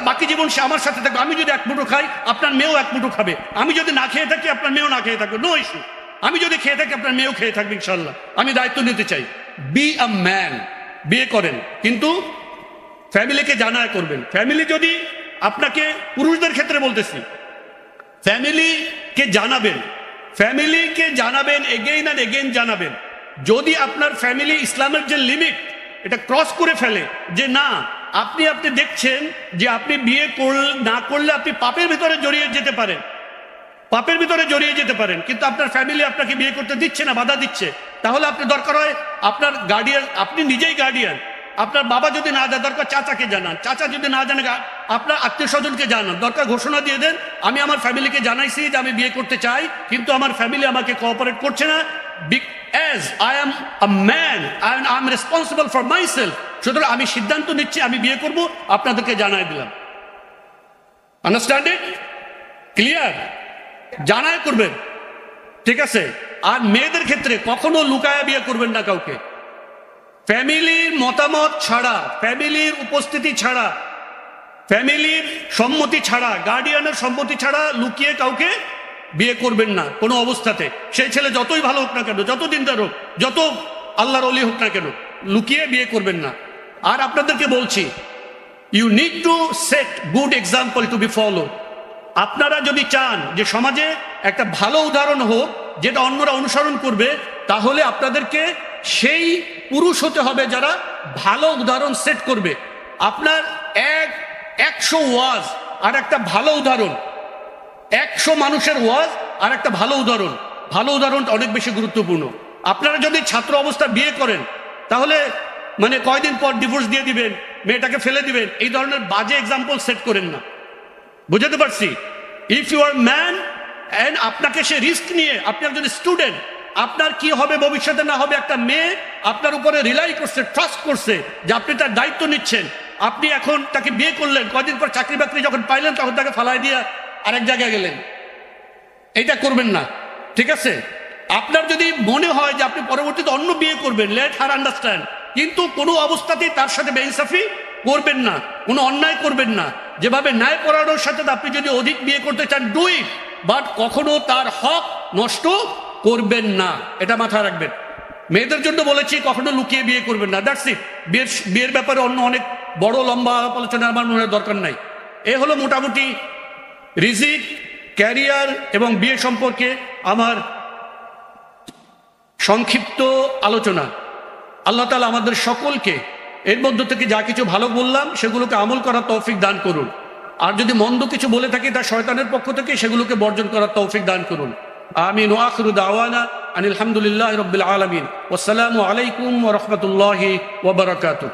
বাকি জীবন সে আমার সাথে থাকবে। আমি যদি 1 মুঠো খাই আপনার মেয়েও 1 মুঠো খাবে, আমি যদি না খেয়ে থাকি আপনার মেয়েও না খেয়ে থাকবে, নো ইস্যু। আমি যদি খেয়ে থাকি আপনার মেয়েও খেয়ে থাকবে ইনশাল্লাহ। আমি দায়িত্ব নিতে চাই। Be a man. বিয়ে করেন, কিন্তু ফ্যামিলিকে জানায় করবেন। ফ্যামিলি যদি আপনাকে, পুরুষদের ক্ষেত্রে বলতেছি, ফ্যামিলিকে জানাবেন, ফ্যামিলিকে জানাবেন, এগেইন অ্যান্ড এগেইন জানাবেন। যদি আপনার ফ্যামিলি ইসলামের যে লিমিট এটা ক্রস করে ফেলে, যে না আপনি দেখছেন যে আপনি বিয়ে না করলে আপনি পাপের ভিতরে জড়িয়ে যেতে পারেন, পাপের ভিতরে জড়িয়ে যেতে পারেন, কিন্তু আপনার ফ্যামিলি আপনাকে বিয়ে করতে দিচ্ছে না, বাধা দিচ্ছে, তাহলে আপনি দরকার হয় আপনার গার্ডিয়ান, আপনি নিজেই গার্ডিয়ান। আপনার বাবা যদি না যায় দরকার চাচাকে জানান, চাচা যদি না জানে আপনার আত্মীয় স্বজনকে জানান, দরকার ঘোষণা দিয়ে দেন আমি আমার ফ্যামিলিকে জানাইছি যে আমি বিয়ে করতে চাই, কিন্তু আমার ফ্যামিলি আমাকে কোঅপারেট করছে না। As I am a man and I am responsible for myself, সুতরাং আমি সিদ্ধান্ত নিচ্ছি আমি বিয়ে করব, আপনাদেরকে জানাই দিলাম। Understand it? ক্লিয়ার? জানাই করবেন, ঠিক আছে? আর মেয়েদের ক্ষেত্রে কখনো লুকায়া বিয়ে করবেন না কাউকে। ফ্যামিলির মতামত ছাড়া, ফ্যামিলির উপস্থিতি ছাড়া, ফ্যামিলির সম্মতি ছাড়া, গার্ডিয়ানের সম্মতি ছাড়া লুকিয়ে কাউকে বিয়ে করবেন না কোনো অবস্থাতে। সেই ছেলে যতই ভালো হোক না কেন, যত দিনদার হোক, যত আল্লাহর ওলি হোক না কেন, লুকিয়ে বিয়ে করবেন না। আর আপনাদেরকে বলছি, you need to set good example to be follow. আপনারা যদি চান যে সমাজে একটা ভালো উদাহরণ হোক যেটা অন্যরা অনুসরণ করবে, তাহলে আপনাদেরকে সেই পুরুষ হতে হবে যারা ভালো উদাহরণ সেট করবে। আপনার 100 ওয়াজ আর একটা ভালো উদাহরণ, 100 মানুষের ওয়াজ আর একটা ভালো উদাহরণ, ভালো উদাহরণটা অনেক বেশি গুরুত্বপূর্ণ। আপনারা যদি ছাত্র অবস্থা বিয়ে করেন তাহলে মানে কয়দিন পর ডিভোর্স দিয়ে দিবেন, মেয়েটাকে ফেলে দিবেন, এই ধরনের বাজে এক্সাম্পল সেট করেন না। বুঝতে পারছি? If you are man and আপনাকে সে রিস্ক নিয়ে, আপনি একজন স্টুডেন্ট, আপনার কি হবে ভবিষ্যতে না হবে, একটা মেয়ে আপনার উপরে রিলাই করছে, ট্রাস্ট করছে যে আপনি তার দায়িত্ব নিচ্ছেন, আপনি এখন তাকে বিয়ে করলেন, কয়দিন পর চাকরি বাকরি যখন পাইলেন তখন তাকে ফালাই দিয়ে আরেক জায়গায় গেলেন। এটা করবেন না, ঠিক আছে? আপনার যদি মনে হয় যে আপনি পরবর্তীতে অন্য বিয়ে করবেন, লেট হার আন্ডারস্ট্যান্ড, কিন্তু কোনো অবস্থাতেই তার সাথে বেইনসাফি করবেন না, কোনো অন্যায় করবেন না। যেভাবে ন্যায় পরায়ণের সাথে আপনি যদি অধিক বিয়ে করতে চান, ডু ইট, বাট কখনো তার হক নষ্ট করবেন না, এটা মাথায় রাখবেন। মেয়েদের জন্য বলেছি কখনো লুকিয়ে বিয়ে করবেন না, দ্যাটস ইট। বিয়ের ব্যাপারে অন্য অনেক বড় লম্বা আলোচনা আমার মনে হয় দরকার নাই। এ হলো মোটামুটি রিজিক, ক্যারিয়ার এবং বিয়ে সম্পর্কে আমার সংক্ষিপ্ত আলোচনা। আল্লাহ তাআলা আমাদের সকলকে এর মধ্য থেকে যা কিছু ভালো বললাম সেগুলোকে আমল করার তৌফিক দান করুন, আর যদি মন্দ কিছু বলে থাকি তা শয়তানের পক্ষ থেকে সেগুলোকে বর্জন করার তৌফিক দান করুন। আমিন। ওয়া আখিরু দাওয়ানা আনিল হামদুলিল্লাহি রাব্বিল আলামিন। ওয়াসসালামু আলাইকুম ওয়া রাহমাতুল্লাহি ওয়া বারাকাতুহু।